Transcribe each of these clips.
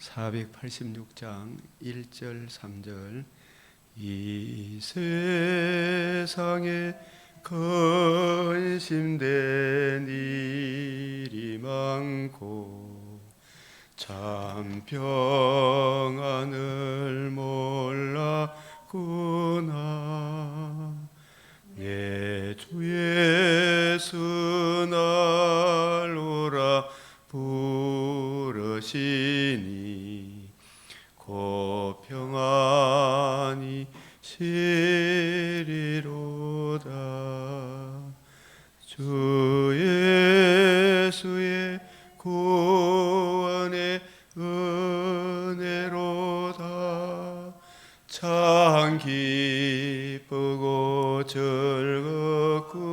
486장 1절 3절. 이 세상에 근심된 일이 많고 참 평안을 몰랐구나. 내 주 예수 날 오라 부르시니 곧 평안이 시리로다. 주 예수의 구원의 은혜로다. 참 기쁘고 즐겁구나.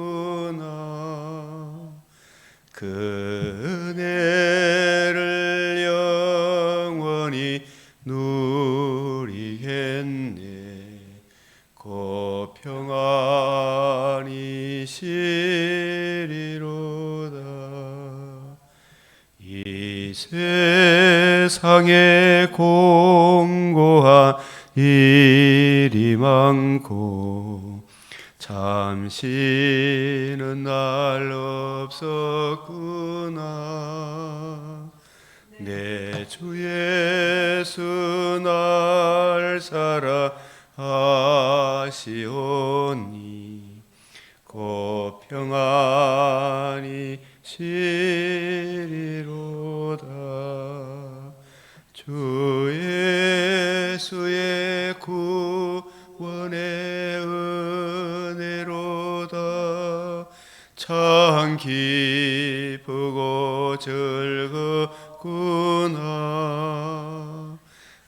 그 은혜를 영원히 누리겠네. 곧 평안이 시리로다. 이 세상에 공고한 일이 많고 잠시는 날 없었구나. 내 주 예수 날 사랑하시오니 곧 평안이 시리로다. 주 예수의 구원의 은혜로다. 참 기쁘고 즐겁구나.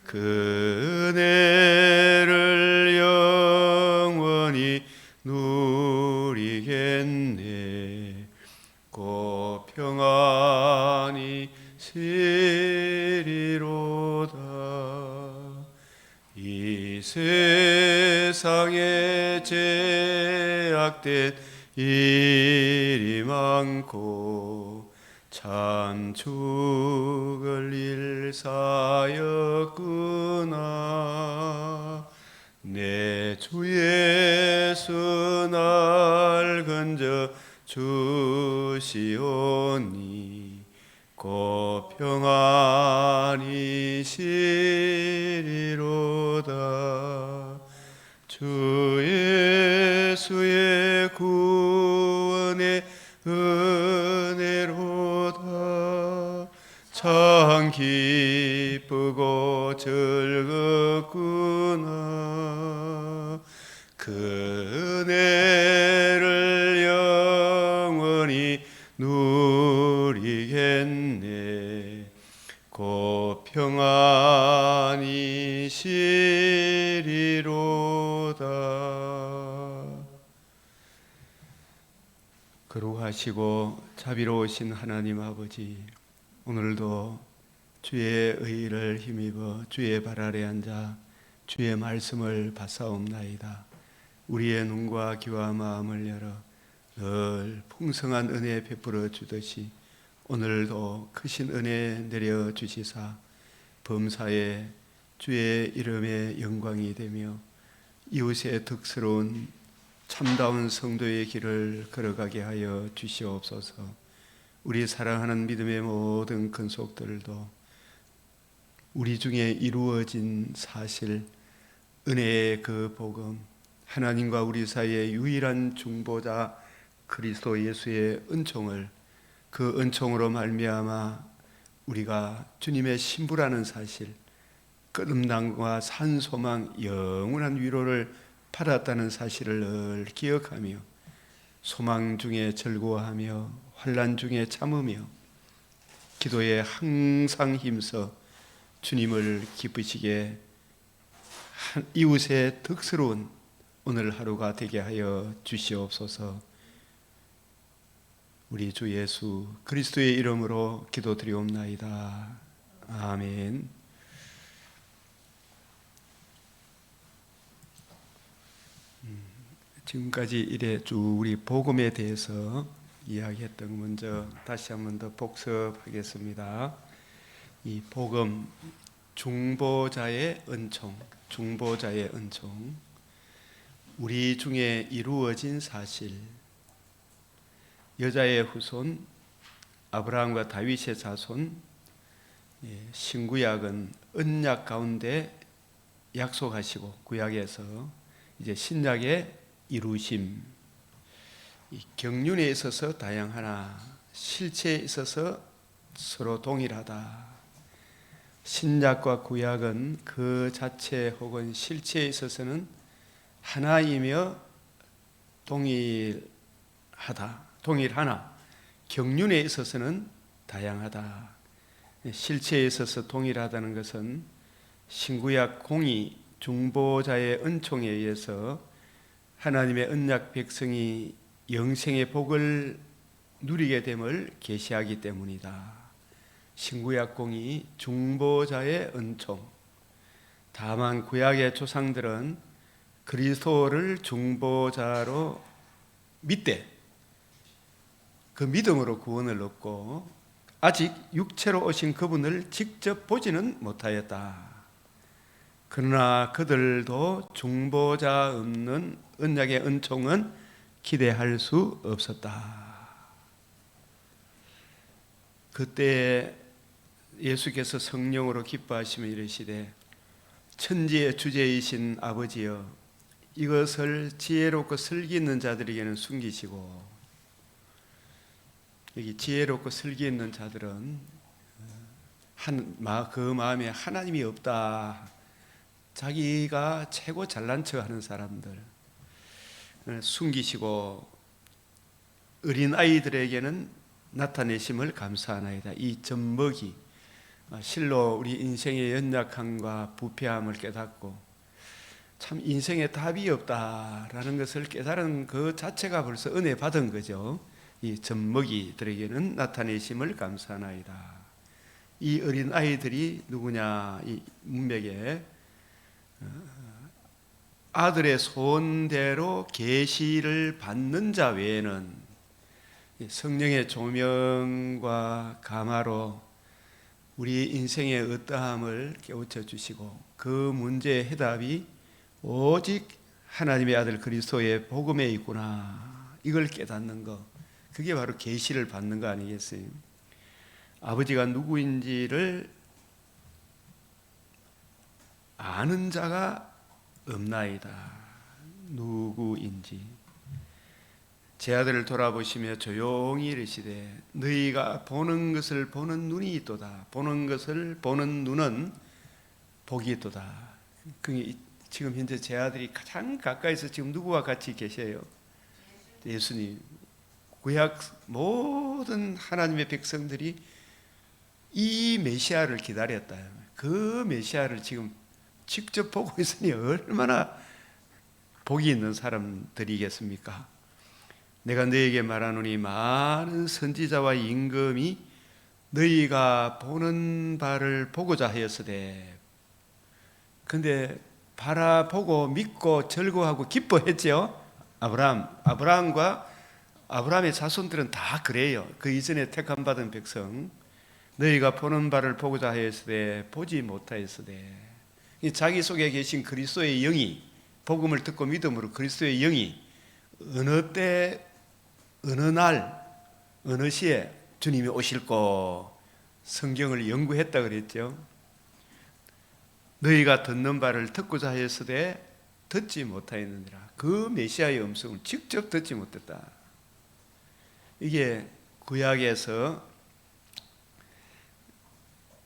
그 은혜를 영원히 누리겠네. 곧 평안이 시리로다. 이 세상에 제약된 일이 많고 참 죽을 일 사였구나. 내 주 예수 날 건져 주시오니 곧 평안이 시리로다. 주 예수의 구원의 은혜로다. 참 기쁘고 즐겁구나. 그 은혜를 영원히 누리겠네. 곧 평안이 시리로다. 거룩하시고 자비로우신 하나님 아버지, 오늘도 주의 의를 힘입어 주의 발 아래 앉아 주의 말씀을 받사옵나이다. 우리의 눈과 귀와 마음을 열어 늘 풍성한 은혜 베풀어 주듯이 오늘도 크신 은혜 내려 주시사 범사에 주의 이름의 영광이 되며 이웃의 덕스러운 참다운 성도의 길을 걸어가게 하여 주시옵소서. 우리 사랑하는 믿음의 모든 근속들도 우리 중에 이루어진 사실, 은혜의 그 복음, 하나님과 우리 사이의 유일한 중보자 그리스도 예수의 은총을, 그 은총으로 말미암아 우리가 주님의 신부라는 사실, 끝음남과 산소망, 영원한 위로를 받았다는 사실을 늘 기억하며 소망 중에 즐거워하며 환난 중에 참으며 기도에 항상 힘써 주님을 기쁘시게 이웃의 덕스러운 오늘 하루가 되게 하여 주시옵소서. 우리 주 예수 그리스도의 이름으로 기도드리옵나이다. 아멘. 지금까지 이래 쭉 우리 복음에 대해서 이야기했던 거 먼저 다시 한 번 더 복습하겠습니다. 이 복음, 중보자의 은총, 중보자의 은총. 우리 중에 이루어진 사실, 여자의 후손 아브라함과 다윗의 자손, 신구약은 언약 가운데 약속하시고 구약에서 이제 신약의 이루심, 경륜에 있어서 다양하나 실체에 있어서 서로 동일하다. 신약과 구약은 그 자체 혹은 실체에 있어서는 하나이며 동일하나 경륜에 있어서는 다양하다. 실체에 있어서 동일하다는 것은 신구약 공의 중보자의 은총에 의해서 하나님의 언약 백성이 영생의 복을 누리게 됨을 계시하기 때문이다. 신구약 공의 중보자의 은총. 다만 구약의 조상들은 그리스도를 중보자로 믿되 그 믿음으로 구원을 얻고 아직 육체로 오신 그분을 직접 보지는 못하였다. 그러나 그들도 중보자 없는 언약의 은총은 기대할 수 없었다. 그때 예수께서 성령으로 기뻐하시며 이르시되 천지의 주제이신 아버지여 이것을 지혜롭고 슬기 있는 자들에게는 숨기시고, 여기 지혜롭고 슬기 있는 자들은 그 마음에 하나님이 없다, 자기가 최고 잘난 척 하는 사람들 숨기시고 어린 아이들에게는 나타내심을 감사하나이다. 이 젖먹이 실로 우리 인생의 연약함과 부패함을 깨닫고 참 인생에 답이 없다라는 것을 깨달은 그 자체가 벌써 은혜 받은 거죠. 이 젖먹이들에게는 나타내심을 감사하나이다. 이 어린 아이들이 누구냐? 이 문맥에 아들의 소원대로 계시를 받는 자 외에는 성령의 조명과 감화로 우리 인생의 어떠함을 깨우쳐 주시고 그 문제의 해답이 오직 하나님의 아들 그리스도의 복음에 있구나, 이걸 깨닫는 것, 그게 바로 계시를 받는 거 아니겠어요? 아버지가 누구인지를 아는 자가 없나이다. 누구인지. 제 아들을 돌아보시며 조용히 이르시되 너희가 보는 것을 보는 눈이 있도다. 보는 것을 보는 눈은 복이 있도다. 지금 현재 제 아들이 가장 가까이서 지금 누구와 같이 계셔요? 예수님. 구약 모든 하나님의 백성들이 이 메시아를 기다렸다. 그 메시아를 지금 직접 보고 있으니 얼마나 복이 있는 사람들이겠습니까? 내가 너에게 말하노니 많은 선지자와 임금이 너희가 보는 바를 보고자 하였으되, 근데 바라보고 믿고 절거하고 기뻐했죠. 아브라함과 아브라함의 자손들은 다 그래요. 그 이전에 택함 받은 백성. 너희가 보는 바를 보고자 하였으되 보지 못하였으되, 자기 속에 계신 그리스도의 영이, 복음을 듣고 믿음으로 그리스도의 영이 어느 때 어느 날 어느 시에 주님이 오실고 성경을 연구했다 그랬죠. 너희가 듣는 바를 듣고자 하였으되 듣지 못하였느니라. 그 메시아의 음성을 직접 듣지 못했다. 이게 구약에서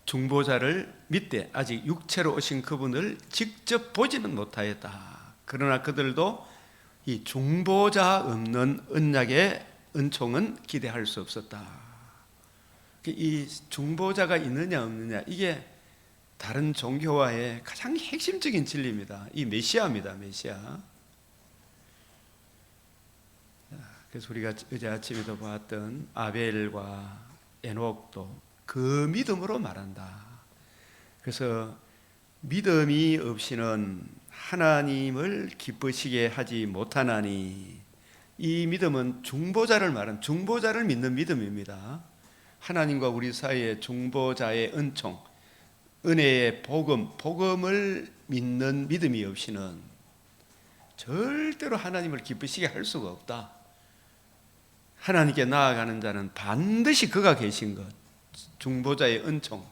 중보자를 믿되 아직 육체로 오신 그분을 직접 보지는 못하였다. 그러나 그들도 이 중보자 없는 언약의 은총은 기대할 수 없었다. 이 중보자가 있느냐 없느냐, 이게 다른 종교와의 가장 핵심적인 진리입니다. 이 메시아입니다. 메시아. 그래서 우리가 어제 아침에도 보았던 아벨과 에녹도 그 믿음으로 말한다. 그래서 믿음이 없이는 하나님을 기쁘시게 하지 못하나니, 이 믿음은 중보자를 말하는, 중보자를 믿는 믿음입니다. 하나님과 우리 사이의 중보자의 은총, 은혜의 복음을 믿는 믿음이 없이는 절대로 하나님을 기쁘시게 할 수가 없다. 하나님께 나아가는 자는 반드시 그가 계신 것, 중보자의 은총,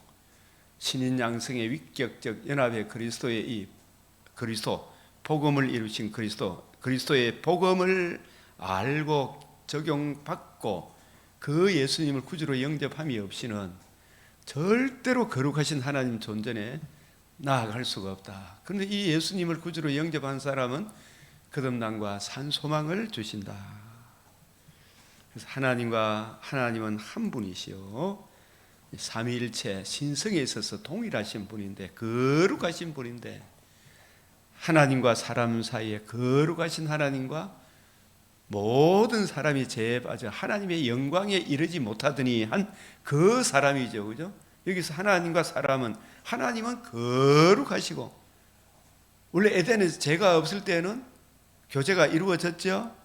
신인 양성의 위격적 연합의 그리스도의 이 그리스도, 복음을 이루신 그리스도의 복음을 알고 적용받고 그 예수님을 구주로 영접함이 없이는 절대로 거룩하신 하나님 존전에 나아갈 수가 없다. 그런데 이 예수님을 구주로 영접한 사람은 거듭남과 산 소망을 주신다. 그래서 하나님은 한 분이시요 삼위일체 신성에 있어서 동일하신 분인데, 거룩하신 분인데, 하나님과 사람 사이에 거룩하신 하나님과 모든 사람이 죄에 빠져 하나님의 영광에 이르지 못하더니 한 그 사람이죠, 그죠? 여기서 하나님과 사람은, 하나님은 거룩하시고, 원래 에덴에서 죄가 없을 때는 교제가 이루어졌죠.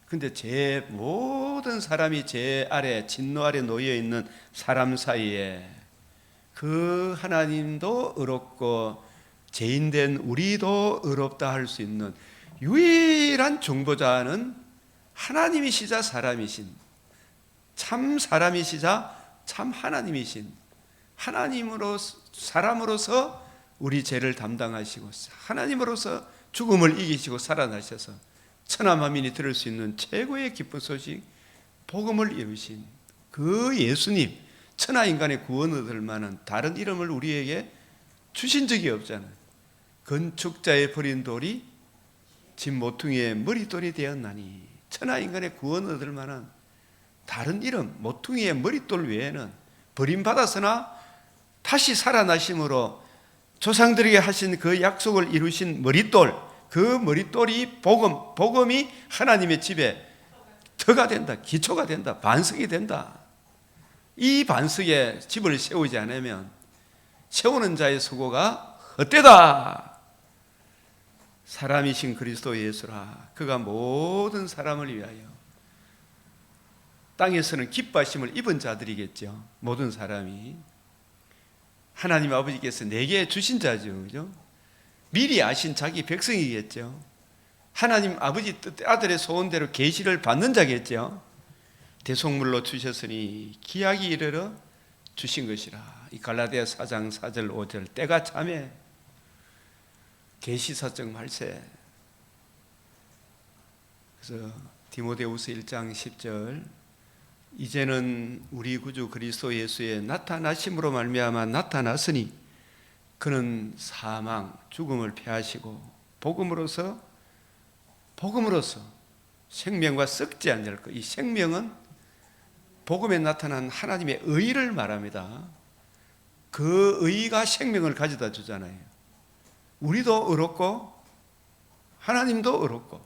근데 모든 사람이 죄 아래, 진노 아래 놓여 있는 사람 사이에 그 하나님도 의롭고 죄인된 우리도 의롭다 할 수 있는 유일한 중보자는 하나님이시자 사람이신, 참 사람이시자 참 하나님이신, 하나님으로 사람으로서 우리 죄를 담당하시고 하나님으로서 죽음을 이기시고 살아나셔서 천하만민이 들을 수 있는 최고의 기쁜 소식, 복음을 이루신 그 예수님, 천하인간의 구원을 얻을 만한 다른 이름을 우리에게 주신 적이 없잖아요. 건축자의 버린 돌이 집 모퉁이의 머릿돌이 되었나니, 천하인간의 구원을 얻을 만한 다른 이름, 모퉁이의 머릿돌 외에는 버림받았으나 다시 살아나심으로 조상들에게 하신 그 약속을 이루신 머릿돌, 그 머릿돌이 복음이 하나님의 집에 터가 된다, 기초가 된다, 반석이 된다. 이 반석에 집을 세우지 않으면 세우는 자의 수고가 헛되다. 사람이신 그리스도 예수라, 그가 모든 사람을 위하여 땅에서는 기뻐하심을 입은 자들이겠죠. 모든 사람이 하나님 아버지께서 내게 주신 자죠, 그죠? 미리 아신 자기 백성이겠죠. 하나님 아버지 아들의 소원대로 계시를 받는 자겠죠. 대속물로 주셨으니 기약이 이르러 주신 것이라. 이 갈라디아 4장 4절 5절, 때가 참에 계시사적 말세. 그래서 디모데후서 1장 10절, 이제는 우리 구주 그리스도 예수의 나타나심으로 말미암아 나타났으니 그는 사망, 죽음을 패하시고 복음으로서 생명과 썩지 않을 것. 이 생명은 복음에 나타난 하나님의 의를 말합니다. 그 의가 생명을 가져다 주잖아요. 우리도 의롭고 하나님도 의롭고,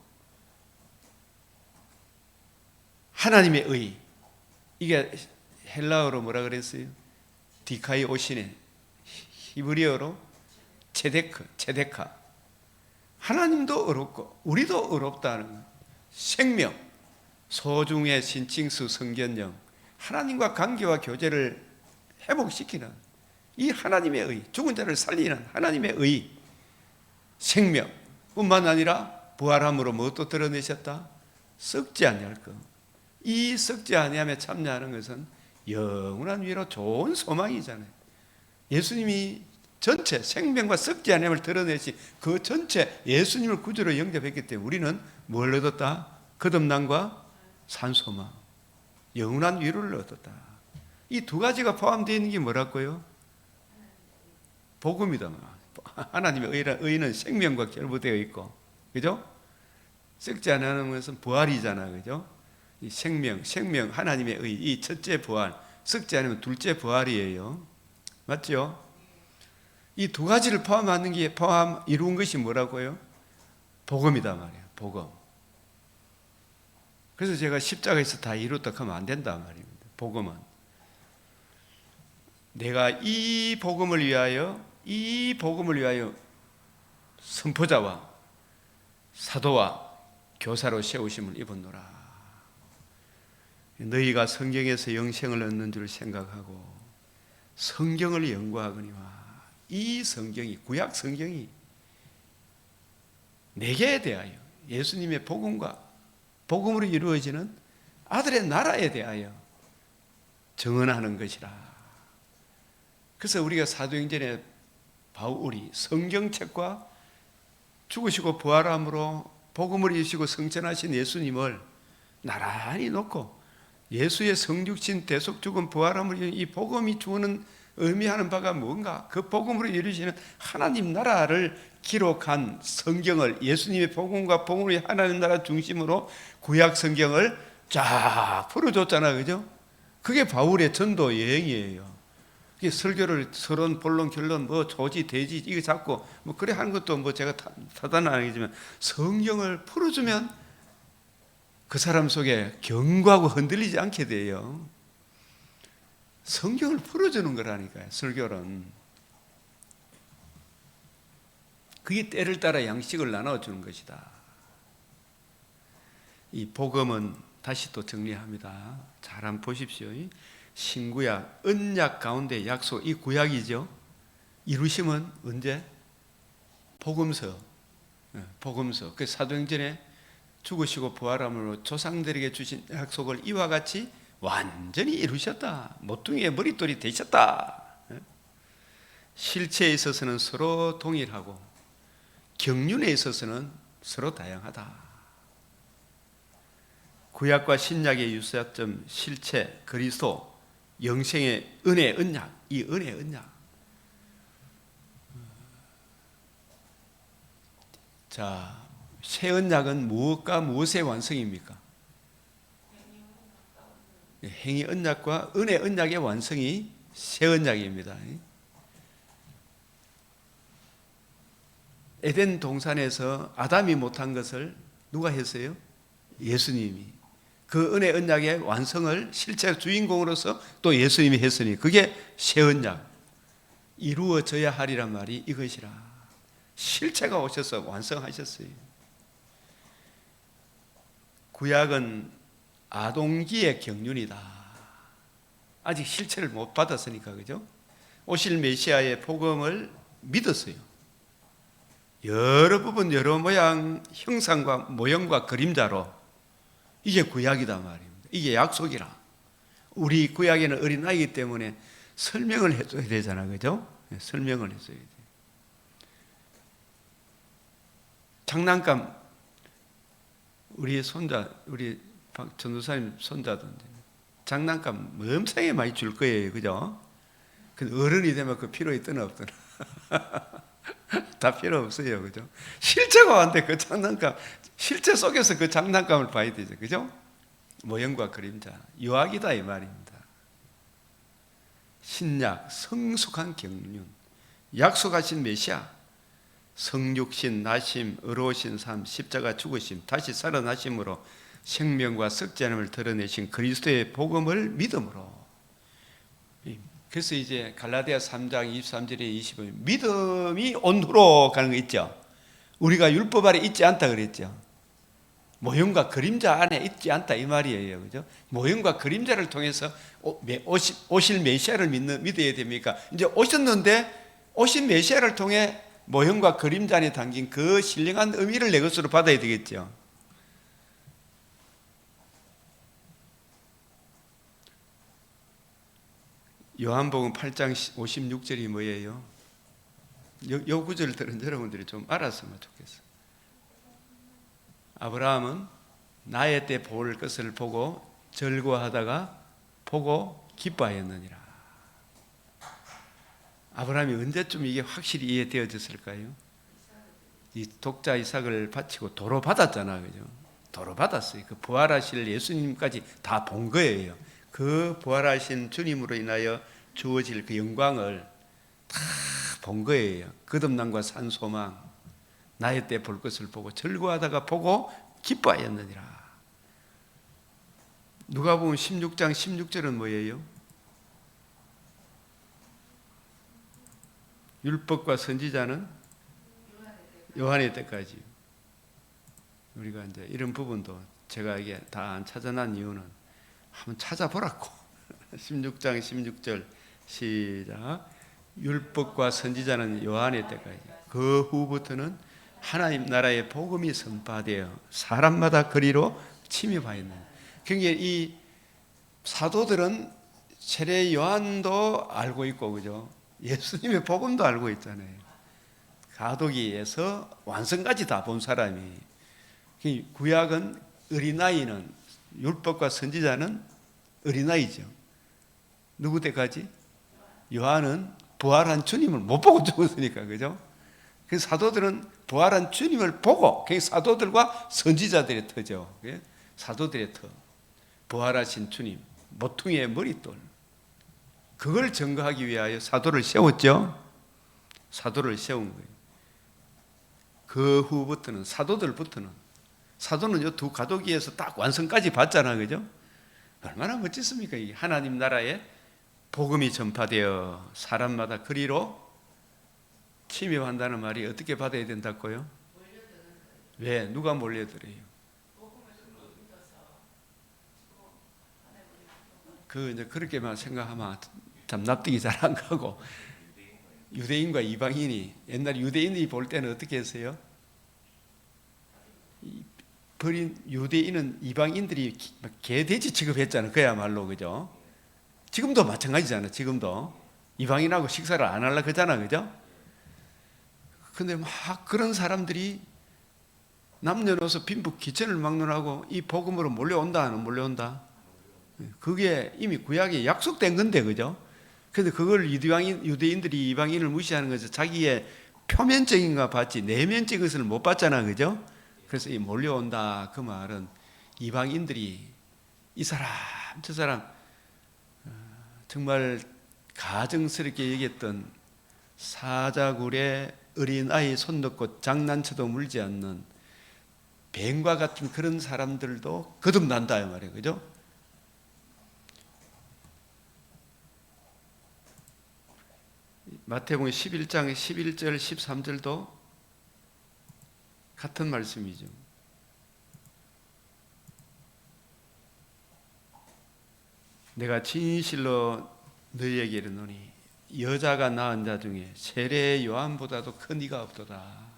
하나님의 의, 이게 헬라어로 뭐라 그랬어요? 디카이 오시네, 히브리어로 체데카. 하나님도 의롭고 우리도 의롭다는 것. 생명, 소중의 신칭수 성견령, 하나님과 관계와 교제를 회복시키는 이 하나님의 의, 죽은 자를 살리는 하나님의 의, 생명뿐만 아니라 부활함으로 무엇도 드러내셨다? 썩지 아니할 것. 이 썩지 아니함에 참여하는 것은 영원한 위로 좋은 소망이잖아요. 예수님이 전체 생명과 썩지 아니함을 드러내신 그 전체 예수님을 구주로 영접했기 때문에 우리는 뭘 얻었다? 거듭남과 산소망, 영원한 위로를 얻었다. 이 두 가지가 포함되어 있는 게 뭐라고요? 복음이다. 하나님의 의는 생명과 결부되어 있고, 그죠? 썩지 않는 것은 부활이잖아, 그죠? 이 생명, 하나님의 의, 이 첫째 부활, 썩지 않으면 둘째 부활이에요. 맞죠? 이 두 가지를 이룬 것이 뭐라고요? 복음이다 말이에요. 복음. 그래서 제가 십자가에서 다 이뤘다 하면 안 된다 말입니다. 복음은 내가 이 복음을 위하여 선포자와 사도와 교사로 세우심을 입었노라. 너희가 성경에서 영생을 얻는 줄 생각하고 성경을 연구하거니와 이 성경이, 구약 성경이 내게 대하여 예수님의 복음과 복음으로 이루어지는 아들의 나라에 대하여 증언하는 것이라. 그래서 우리가 사도행전에 바울이 성경책과 죽으시고 부활함으로 복음을 이루시고 성천하신 예수님을 나란히 놓고 예수의 성육신 대속 죽음 부활함을 이 복음이 주는 의미하는 바가 뭔가, 그 복음으로 이루시는 하나님 나라를 기록한 성경을, 예수님의 복음과 복음으로 하나님 나라 중심으로 구약 성경을 쫙 풀어줬잖아, 그죠? 그게 바울의 전도 여행이에요. 이게 설교를 서론, 본론, 결론, 뭐 조지, 대지 이거 잡고 뭐 그래 하는 것도 뭐 제가 타단은 아니지만 성경을 풀어주면 그 사람 속에 견고하고 흔들리지 않게 돼요. 성경을 풀어주는 거라니까요, 설교는. 그게 때를 따라 양식을 나눠주는 것이다. 이 복음은 다시 또 정리합니다. 잘 한번 보십시오. 신구약, 언약 가운데 약속, 이 구약이죠. 이루심은 언제? 복음서. 복음서. 그 사도행전에 죽으시고 부활함으로 조상들에게 주신 약속을 이와 같이 완전히 이루셨다. 모퉁이의 머릿돌이 되셨다. 실체에 있어서는 서로 동일하고 경륜에 있어서는 서로 다양하다. 구약과 신약의 유사점, 실체, 그리스도, 영생의 은혜, 언약, 이 은혜, 언약. 자, 새 언약은 무엇과 무엇의 완성입니까? 행위 언약과 은혜 언약의 완성이 새 언약입니다. 에덴 동산에서 아담이 못한 것을 누가 했어요? 예수님이. 그 은혜 언약의 완성을 실제 주인공으로서 또 예수님이 했으니 그게 새 언약. 이루어져야 하리란 말이 이것이라. 실체가 오셔서 완성하셨어요. 구약은 아동기의 경륜이다. 아직 실체를 못 받았으니까, 그죠? 오실 메시아의 복음을 믿었어요. 여러 부분, 여러 모양, 형상과 모형과 그림자로 이게 구약이다 말입니다. 이게 약속이라. 우리 구약에는 어린아이기 때문에 설명을 해줘야 되잖아, 그죠? 설명을 해줘야 돼. 장난감, 우리 손자, 우리 박 전도사님 손자던데 장난감 엄청나게 많이 줄 거예요, 그죠? 근데 어른이 되면 그 필요 있더나 없더나 다 필요 없어요, 그죠? 실체가 왔는데 그 장난감, 실체 속에서 그 장난감을 봐야 되죠, 그죠? 모형과 그림자, 유학이다 이 말입니다. 신약, 성숙한 경륜, 약속하신 메시아, 성육신, 나심, 의로우신 삶, 십자가 죽으심, 다시 살아나심으로 생명과 썩지 않음을 드러내신 그리스도의 복음을 믿음으로. 그래서 이제 갈라디아 3장 23절에 25절 믿음이 온후로 가는 거 있죠. 우리가 율법 아래 있지 않다 그랬죠. 모형과 그림자 안에 있지 않다 이 말이에요, 그죠? 모형과 그림자를 통해서 오실 메시아를 믿어야 됩니까? 이제 오셨는데 오신 메시아를 통해 모형과 그림자 안에 담긴 그 신령한 의미를 내 것으로 받아야 되겠죠. 요한복음 8장 56절이 뭐예요? 요 구절을 들은 여러분들이 좀 알았으면 좋겠어요. 아브라함은 나의 때 볼 것을 보고 절거하다가 보고 기뻐하였느니라. 아브라함이 언제쯤 이게 확실히 이해되어졌을까요? 이 독자 이삭을 바치고 도로 받았잖아, 그죠? 도로 받았어요. 그 부활하실 예수님까지 다 본 거예요. 그 부활하신 주님으로 인하여 주어질 그 영광을 다 본 거예요. 거듭남과 산 소망, 나의 때 볼 것을 보고 절거하다가 보고 기뻐하였느니라. 누가복음 16장 16절은 뭐예요? 율법과 선지자는 요한의 때까지. 우리가 이제 이런 부분도 제가 이게 다 안 찾아난 이유는 한번 찾아보라고. 16장 16절 시작. 율법과 선지자는 요한의 때까지. 그 후부터는 하나님 나라의 복음이 선포되어 사람마다 거리로 침입하였는. 그러니까 이 사도들은 세례 요한도 알고 있고, 그죠? 예수님의 복음도 알고 있잖아요. 가도기에서 완성까지 다 본 사람이. 구약은 어린아이는, 율법과 선지자는 어린아이죠. 누구 때까지? 요한은 부활한 주님을 못 보고 죽었으니까, 그죠? 그 사도들은 부활한 주님을 보고, 그게 사도들과 선지자들의 터죠. 사도들의 터. 부활하신 주님, 모퉁이의 머릿돌. 그걸 증거하기 위하여 사도를 세웠죠. 사도를 세운 거예요. 그 후부터는, 사도들부터는, 사도는 이 두 가도기에서 딱 완성까지 봤잖아, 그죠? 얼마나 멋지습니까? 이 하나님 나라의 복음이 전파되어 사람마다 거리로 침입한다는 말이 어떻게 받아야 된다고요? 왜? 누가 몰려들어요? 이제 그렇게만 생각하면 참 납득이 잘 안 가고, 유대인과 이방인이, 옛날 유대인이 볼 때는 어떻게 했어요? 버린 유대인은 이방인들이 개돼지 취급했잖아요. 그야말로, 그죠? 지금도 마찬가지잖아요. 지금도 이방인하고 식사를 안 하려고 그러잖아, 그죠? 근데 막 그런 사람들이 남녀노소 빈부 귀천을 막론하고 이 복음으로 몰려온다, 안 몰려온다? 그게 이미 구약에 약속된 건데, 그죠? 근데 그걸 유대인들이 이방인을 무시하는 것은 자기의 표면적인 거 봤지 내면적인 것을 못 봤잖아, 그죠? 그래서 이 몰려온다 그 말은 이방인들이 이 사람 저 사람 정말 가증스럽게 여겼던 사자굴에 어린아이 손 넣고 장난쳐도 물지 않는 뱀과 같은 그런 사람들도 거듭난다 이 말이에요, 그죠? 마태복음 11장 11절 13절도 같은 말씀이죠. 내가 진실로 너희에게 이르노니 여자가 낳은 자 중에 세례 요한보다도 큰 이가 없도다.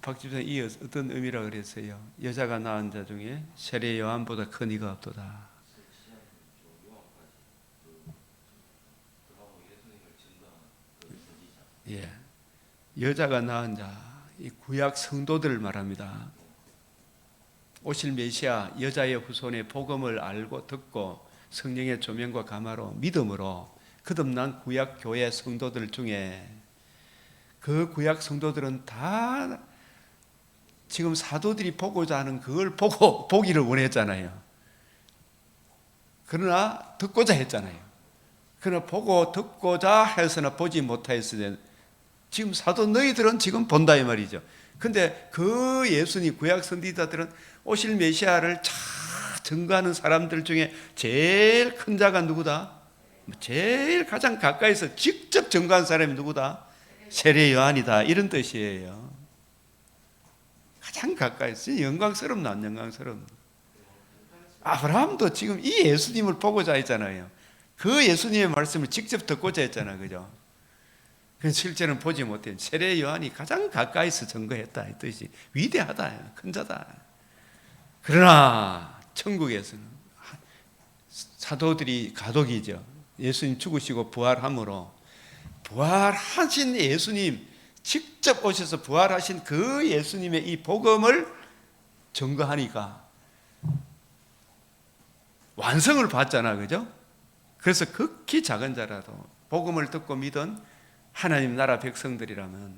박집사님 이 어떤 의미라 그랬어요? 여자가 낳은 자 중에 세례 요한보다 큰 이가 없도다. 예, 여자가 낳은 자, 이 구약 성도들을 말합니다. 오실 메시아 여자의 후손의 복음을 알고 듣고 성령의 조명과 감화로 믿음으로 거듭난 구약 교회 성도들 중에 그 구약 성도들은 다 지금 사도들이 보고자 하는 그걸 보고 보기를 원했잖아요. 그러나 듣고자 했잖아요. 그러나 보고 듣고자 해서나 보지 못하였으니 지금 사도 너희들은 지금 본다 이 말이죠. 근데 그 예수님 구약 선지자들은 오실 메시아를 잘 증거하는 사람들 중에 제일 큰 자가 누구다? 제일 가장 가까이서 직접 증거한 사람이 누구다? 세례 요한이다 이런 뜻이에요. 가장 가까이서 영광스럽나 안 영광스럽나? 아브라함도 지금 이 예수님을 보고자 했잖아요. 그 예수님의 말씀을 직접 듣고자 했잖아요, 그죠? 실제는 보지 못해. 세례 요한이 가장 가까이서 증거했다 이 뜻이 위대하다, 큰 자다. 그러나 천국에서는 사도들이 가독이죠. 예수님 죽으시고 부활함으로 부활하신 예수님 직접 오셔서 부활하신 그 예수님의 이 복음을 증거하니까 완성을 받잖아, 그죠? 그래서 극히 작은 자라도 복음을 듣고 믿은 하나님 나라 백성들이라면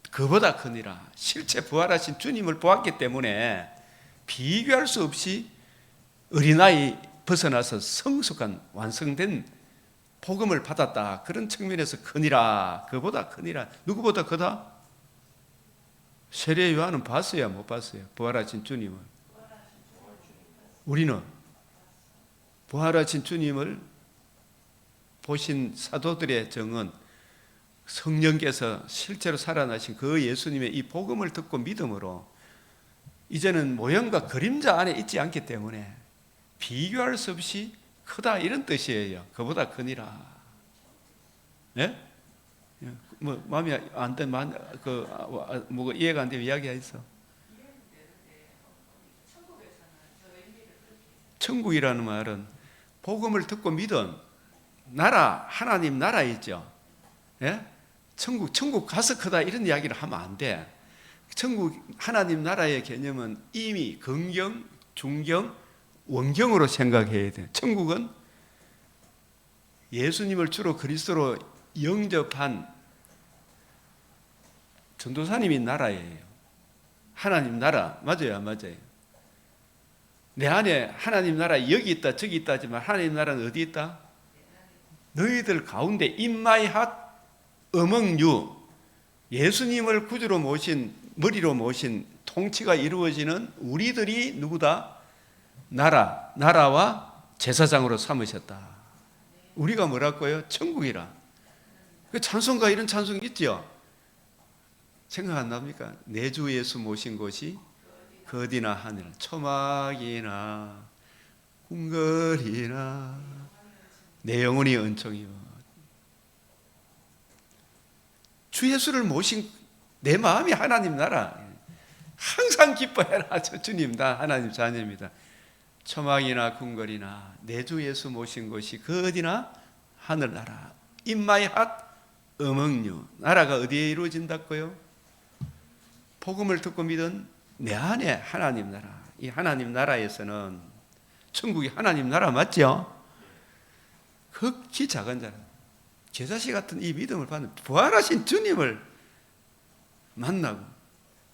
그보다 크니라. 실제 부활하신 주님을 보았기 때문에 비교할 수 없이 어린아이 벗어나서 성숙한 완성된 복음을 받았다. 그런 측면에서 크니라. 그보다 크니라. 누구보다 크다? 세례 요한은 봤어요, 못 봤어요? 부활하신 주님을. 우리는 부활하신 주님을 보신 사도들의 정은 성령께서 실제로 살아나신 그 예수님의 이 복음을 듣고 믿음으로 이제는 모형과 그림자 안에 있지 않기 때문에 비교할 수 없이 크다 이런 뜻이에요. 그보다 크니라. 예? 뭐 마음이 안 돼, 뭐 이해가 안 되면 이야기했어. 천국이라는 말은 복음을 듣고 믿은 나라, 하나님 나라 있죠. 예? 천국 가서 크다 이런 이야기를 하면 안 돼. 천국 하나님 나라의 개념은 이미 근경, 중경, 원경으로 생각해야 돼. 천국은 예수님을 주로 그리스도로 영접한 전도사님이 나라예요. 하나님 나라 맞아요, 안 맞아요? 내 안에 하나님 나라 여기 있다 저기 있다 하지만 하나님 나라는 어디 있다? 너희들 가운데 in my heart among you. 예수님을 구주로 모신 머리로 모신 통치가 이루어지는 우리들이 누구다? 나라와 제사장으로 삼으셨다. 우리가 뭐라고요? 천국이라. 그 찬송가 이런 찬송 있죠? 생각 안 납니까? 내 주 예수 모신 곳이 거디나 하늘, 초막이나 궁궐이나 내 영혼이 은총이요. 주 예수를 모신 내 마음이 하나님 나라. 항상 기뻐해라. 주님 나 하나님 자녀입니다. 초막이나 궁궐이나 내 주 예수 모신 곳이 그 어디나 하늘나라. In my heart among you. 나라가 어디에 이루어진다고요? 복음을 듣고 믿은 내 안에 하나님 나라. 이 하나님 나라에서는 천국이 하나님 나라 맞죠? 극히 작은 자는 제자식 같은 이 믿음을 받는 부활하신 주님을 만나고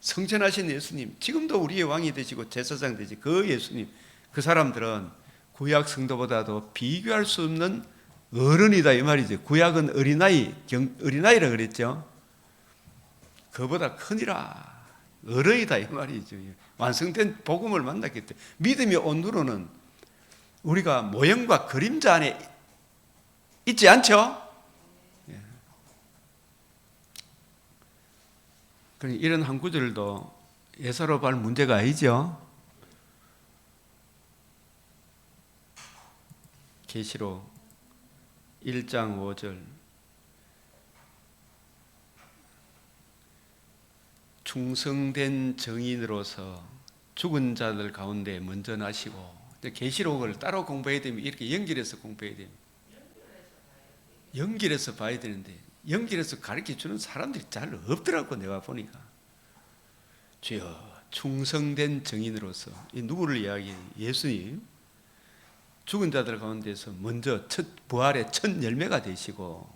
성천하신 예수님, 지금도 우리의 왕이 되시고 제사장 되시 그 예수님, 그 사람들은 구약 성도보다도 비교할 수 없는 어른이다 이 말이죠. 구약은 어린아이라 그랬죠. 그보다 크니라 어른이다 이 말이죠. 완성된 복음을 만났기 때문에 믿음이 온누로는 우리가 모형과 그림자 안에 있지 않죠? 그러니까 이런 한 구절도 예사롭할 문제가 아니죠. 계시록 1장 5절 충성된 정인으로서 죽은 자들 가운데 먼저 나시고 계시록을 따로 공부해야 되면 이렇게 연결해서 공부해야 됩니다. 연결해서 봐야 되는데 연결해서 가르쳐 주는 사람들이 잘 없더라고. 내가 보니까 주여 충성된 정인으로서 이 누구를 이야기해요? 예수님 죽은 자들 가운데서 먼저 첫 부활의 첫 열매가 되시고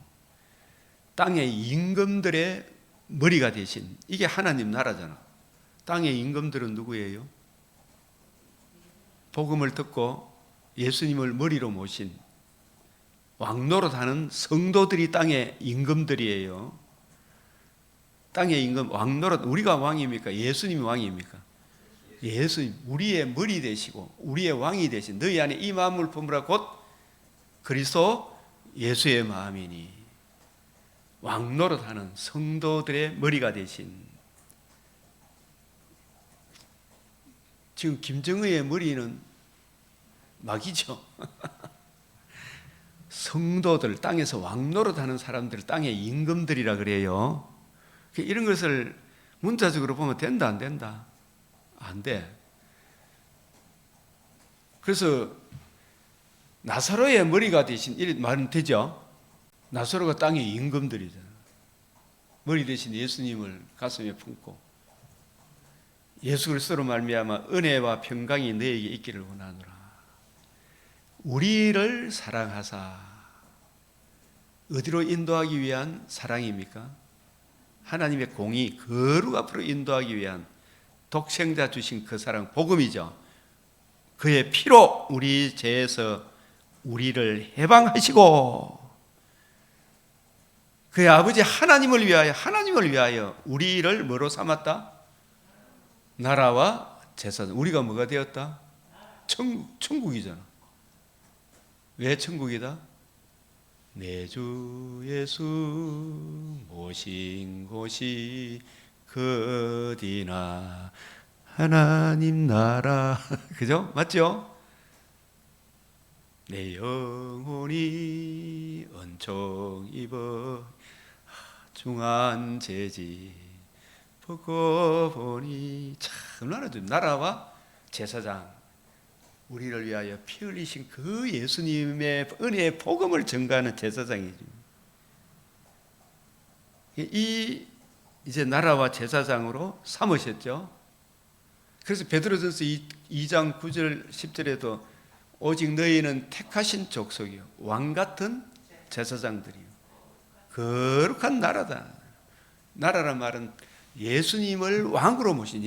땅의 임금들의 머리가 되신 이게 하나님 나라잖아. 땅의 임금들은 누구예요? 복음을 듣고 예수님을 머리로 모신 왕노릇하는 성도들이 땅의 임금들이에요. 땅의 임금 왕노릇. 우리가 왕입니까? 예수님이 왕입니까? 예수님 우리의 머리 되시고 우리의 왕이 되신 너희 안에 이 마음을 품으라 곧 그리스도 예수의 마음이니 왕노릇하는 성도들의 머리가 되신 지금 김정의의 머리는 막이죠. 성도들 땅에서 왕노릇하는 사람들 땅의 임금들이라 그래요. 이런 것을 문자적으로 보면 된다 안 된다? 안 돼. 그래서 나사로의 머리가 되신 이런 말은 되죠. 나사로가 땅의 임금들이잖아. 머리 대신 예수님을 가슴에 품고 예수 그리스도로 말미암아 은혜와 평강이 너에게 있기를 원하노라. 우리를 사랑하사 어디로 인도하기 위한 사랑입니까? 하나님의 공의 거룩 앞으로 인도하기 위한 독생자 주신 그 사랑 복음이죠. 그의 피로 우리 죄에서 우리를 해방하시고 그의 아버지 하나님을 위하여 우리를 뭐로 삼았다? 나라와 제사장. 우리가 뭐가 되었다? 천국이잖아. 왜 천국이다? 내 주 예수 모신 곳이 그 어디나 하나님 나라. 그죠? 맞죠? 내 영혼이 은총 입어 중한 재지 보고 보니. 참나라 좀 나라와 제사장, 우리를 위하여 피 흘리신 그 예수님의 은혜의 복음을 전가하는 제사장이죠. 이 이제 나라와 제사장으로 삼으셨죠. 그래서 베드로전서 2장 9절 10절에도 오직 너희는 택하신 족속이요 왕 같은 제사장들이요 거룩한 나라다. 나라란 말은 예수님을 왕으로 모신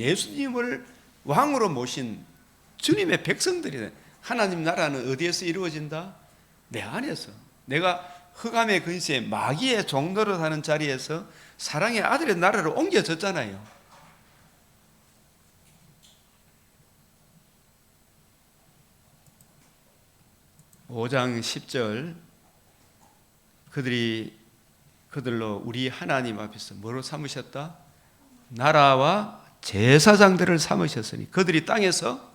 주님의 백성들이다. 하나님 나라는 어디에서 이루어진다? 내 안에서. 내가 흑암의 근시에 마귀의 종노릇 하는 자리에서 사랑의 아들의 나라로 옮겨졌잖아요. (5장 10절) 그들로 우리 하나님 앞에서 뭐로 삼으셨다? 나라와 제사장들을 삼으셨으니 그들이 땅에서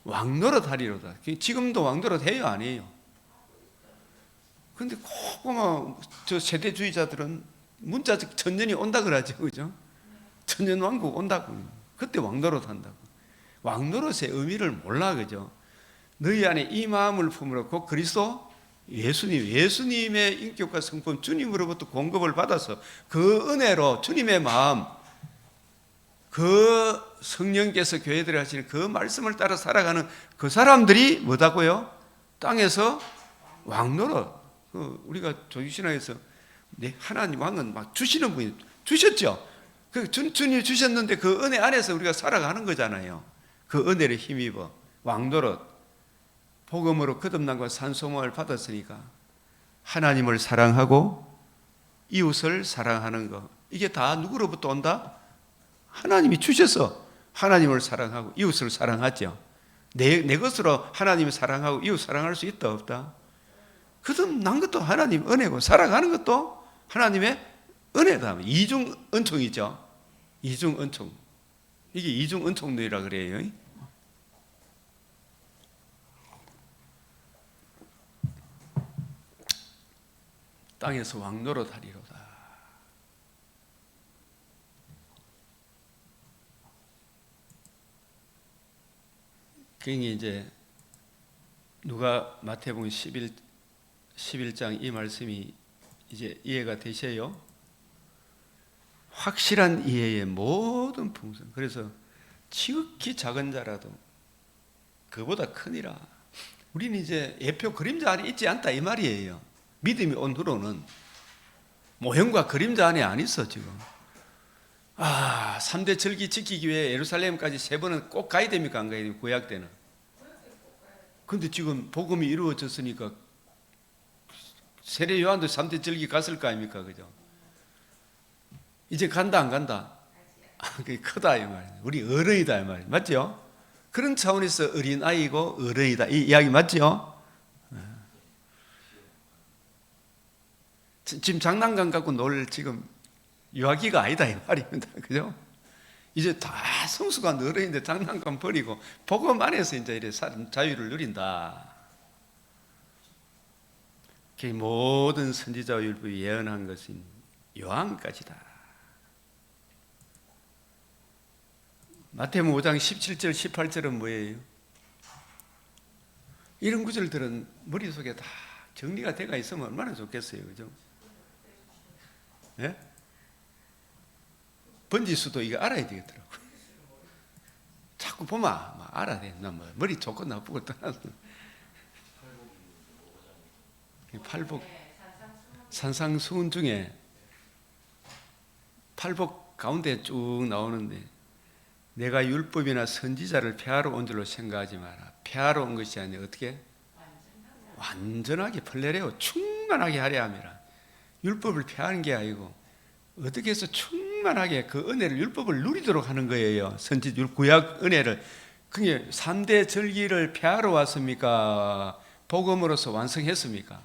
왕노릇 하리로다. 지금도 왕노릇 해요, 안 해요? 근데 꼭 저 세대주의자들은 문자적 천년이 온다 그러죠, 그죠? 천년왕국 온다고. 그때 왕노릇 한다고. 왕노릇의 의미를 몰라, 그죠? 너희 안에 이 마음을 품으라. 곧 그리스도 예수님의 인격과 성품, 주님으로부터 공급을 받아서 그 은혜로 주님의 마음, 그 성령께서 교회들이 하시는 그 말씀을 따라 살아가는 그 사람들이 뭐다고요? 땅에서 왕노릇. 우리가 조기신학에서 하나님 왕은 막 주시는 분이 주셨죠. 주님 주셨는데 그 은혜 안에서 우리가 살아가는 거잖아요. 그 은혜를 힘입어 왕노릇. 복음으로 거듭남과 산소망을 받았으니까 하나님을 사랑하고 이웃을 사랑하는 것, 이게 다 누구로부터 온다? 하나님이 주셔서 하나님을 사랑하고 이웃을 사랑하죠. 내 것으로 하나님을 사랑하고 이웃 사랑할 수 있다 없다? 거듭난 것도 하나님 은혜고 살아가는 것도 하나님의 은혜다. 이중 은총이죠. 이중 은총. 이게 이중 은총론이라 그래요. 땅에서 왕노릇 하리로다. 그게 이제 누가 마태복음 11장 이 말씀이 이제 이해가 되셔요. 확실한 이해의 모든 풍성. 그래서 지극히 작은 자라도 그보다 크니라. 우리는 이제 예표 그림자 안에 있지 않다 이 말이에요. 믿음이 온 후로는 모형과 그림자 안에 안 있어 지금. 3대 절기 지키기 위해 예루살렘까지 3번은 꼭 가야 됩니까? 안 가야 됩니까? 구약 때는. 근데 지금 복음이 이루어졌으니까 세례 요한도 3대 절기 갔을 거 아닙니까? 그죠? 이제 간다 안 간다? 그게 크다 이 말이에요. 우리 어른이다 이 말이에요. 맞죠? 그런 차원에서 어린아이고 어른이다 이 이야기 맞죠? 지금 장난감 갖고 놀 지금 유아기가 아니다 이 말입니다. 그죠? 이제 다 성숙한 어른인데 장난감 버리고 복음 안에서 이제 이래 자유를 누린다. 그 모든 선지자와 율법이 예언한 것은 요한까지다. 마태복음 5장 17절 18절은 뭐예요? 이런 구절들은 머릿속에 다 정리가 돼가 있으면 얼마나 좋겠어요. 그죠? 예? 번지수도 이거 알아야 되겠더라고. 자꾸 보면 알아야 돼. 나 뭐 머리 좋고 나쁘고 떠나서. 팔복 산상수훈 중에 팔복 가운데 쭉 나오는데 내가 율법이나 선지자를 폐하러 온 줄로 생각하지 마라. 폐하러 온 것이 아니라 어떻게? 완전하게 플레레오 충만하게 하려 함이라. 율법을 폐하는 게 아니고 어떻게 해서 충만하게 그 은혜를 율법을 누리도록 하는 거예요. 구약 은혜를. 그게 3대 절기를 폐하러 왔습니까? 복음으로서 완성했습니까?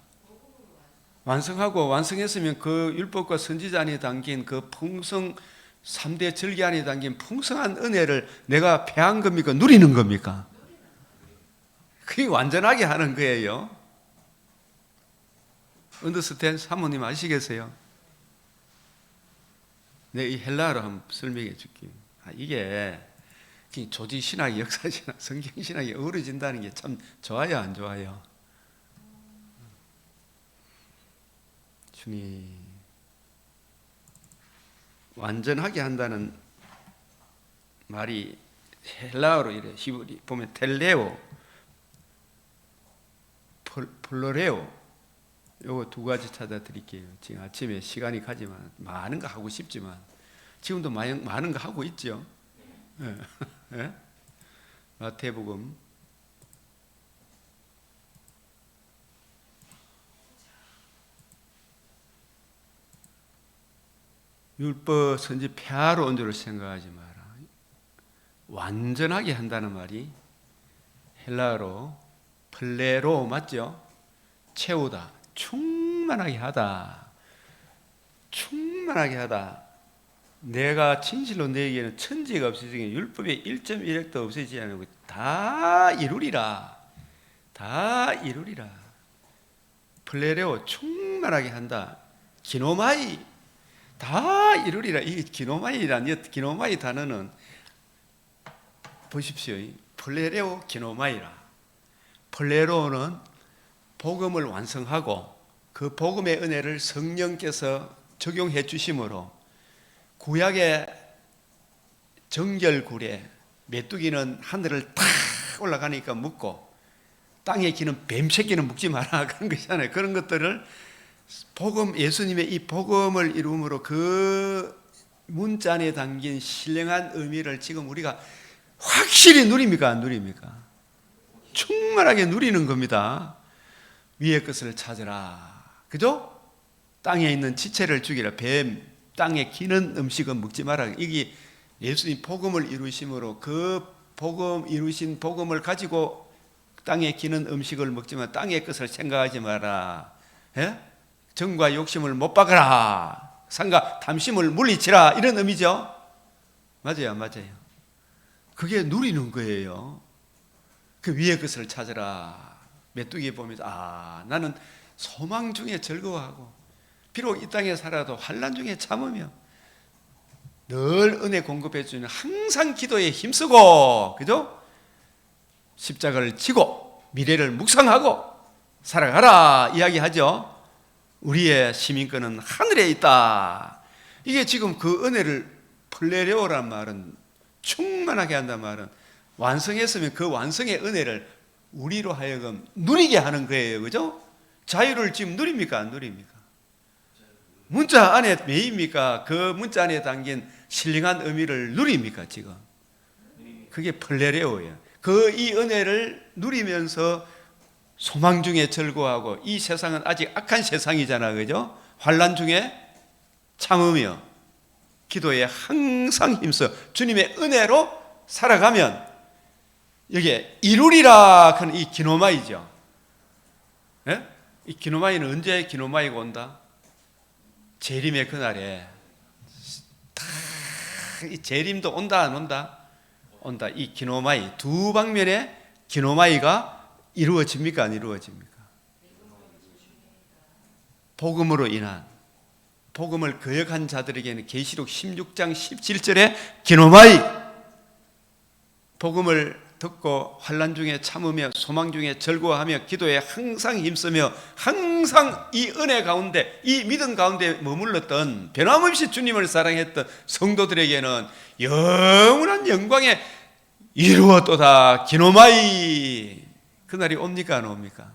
완성하고 완성했으면 그 율법과 선지자 안에 담긴 그 풍성 3대 절기 안에 담긴 풍성한 은혜를 내가 폐한 겁니까? 누리는 겁니까? 그게 완전하게 하는 거예요. 언더스탠 사모님 아시겠어요? 내 이 헬라어로 한번 설명해 줄게요. 이게 조지신학, 역사신학, 성경신학이 어우러진다는 게 참 좋아요, 안 좋아요? 주님, 완전하게 한다는 말이 헬라어로 이래 히브리 보면 텔레오, 플로레오, 요거 두 가지 찾아드릴게요. 지금 아침에 시간이 가지만 많은 거 하고 싶지만 지금도 많은 거 하고 있죠. 예. 예? 마태복음 '율법 선지 폐하로 온 줄을 생각하지 마라.' 완전하게 한다는 말이 헬라어로 플레로 맞죠? 채우다, 충만하게 하다, 충만하게 하다. 내가 진실로 너에게는 천지가 없어지니 율법의 1.1획도 없어지지 않고 다 이루리라. 다 이루리라. 플레레오, 충만하게 한다. 기노마이, 다 이루리라. 이 기노마이란, 기노마이 단어는 보십시오. 플레레오 기노마이라. 플레로는 복음을 완성하고 그 복음의 은혜를 성령께서 적용해 주심으로 구약의 정결굴에 메뚜기는 하늘을 탁 올라가니까 묵고 땅에 기는 뱀새끼는 묵지 마라 그런 것이잖아요. 그런 것들을 복음, 예수님의 이 복음을 이루므로 그 문자 안에 담긴 신령한 의미를 지금 우리가 확실히 누립니까? 안 누립니까? 충만하게 누리는 겁니다. 위의 것을 찾으라. 그죠? 땅에 있는 지체를 죽이라. 뱀, 땅에 기는 음식은 먹지 마라. 이게 예수님 복음을 이루심으로 그 복음 이루신 복음을 가지고 땅에 기는 음식을 먹지만 땅의 것을 생각하지 마라. 예? 정과 욕심을 못 박아라. 상과 탐심을 물리치라. 이런 의미죠. 맞아요, 맞아요. 그게 누리는 거예요. 그 위의 것을 찾으라. 메뚜기 보면서 나는 소망 중에 즐거워하고 비록 이 땅에 살아도 환난 중에 참으며 늘 은혜 공급해 주는 항상 기도에 힘쓰고 그죠? 십자가를 지고 미래를 묵상하고 살아가라 이야기하죠. 우리의 시민권은 하늘에 있다. 이게 지금 그 은혜를 플레레오란 말은 충만하게 한단 말은 완성했으면 그 완성의 은혜를 우리로 하여금 누리게 하는 거예요. 그죠? 자유를 지금 누립니까? 안 누립니까? 문자 안에 매입니까? 그 문자 안에 담긴 신령한 의미를 누립니까? 지금? 그게 플레레오예요. 그 이 은혜를 누리면서 소망 중에 즐거워하고 이 세상은 아직 악한 세상이잖아. 그죠? 환난 중에 참으며 기도에 항상 힘써 주님의 은혜로 살아가면 여기에 이루리라 하는 이 기노마이죠. 예? 이 기노마이는 언제 기노마이가 온다? 재림의 그날에 이 재림도 온다 안 온다? 온다. 이 기노마이 두 방면에 기노마이가 이루어집니까? 안 이루어집니까? 복음으로 인한 복음을 거역한 자들에게는 계시록 16장 17절에 기노마이 복음을 듣고 환난 중에 참으며 소망 중에 즐거워하며 기도에 항상 힘쓰며 항상 이 은혜 가운데 이 믿음 가운데 머물렀던 변함없이 주님을 사랑했던 성도들에게는 영원한 영광에 이루었도다. 기노마이 그날이 옵니까 안 옵니까?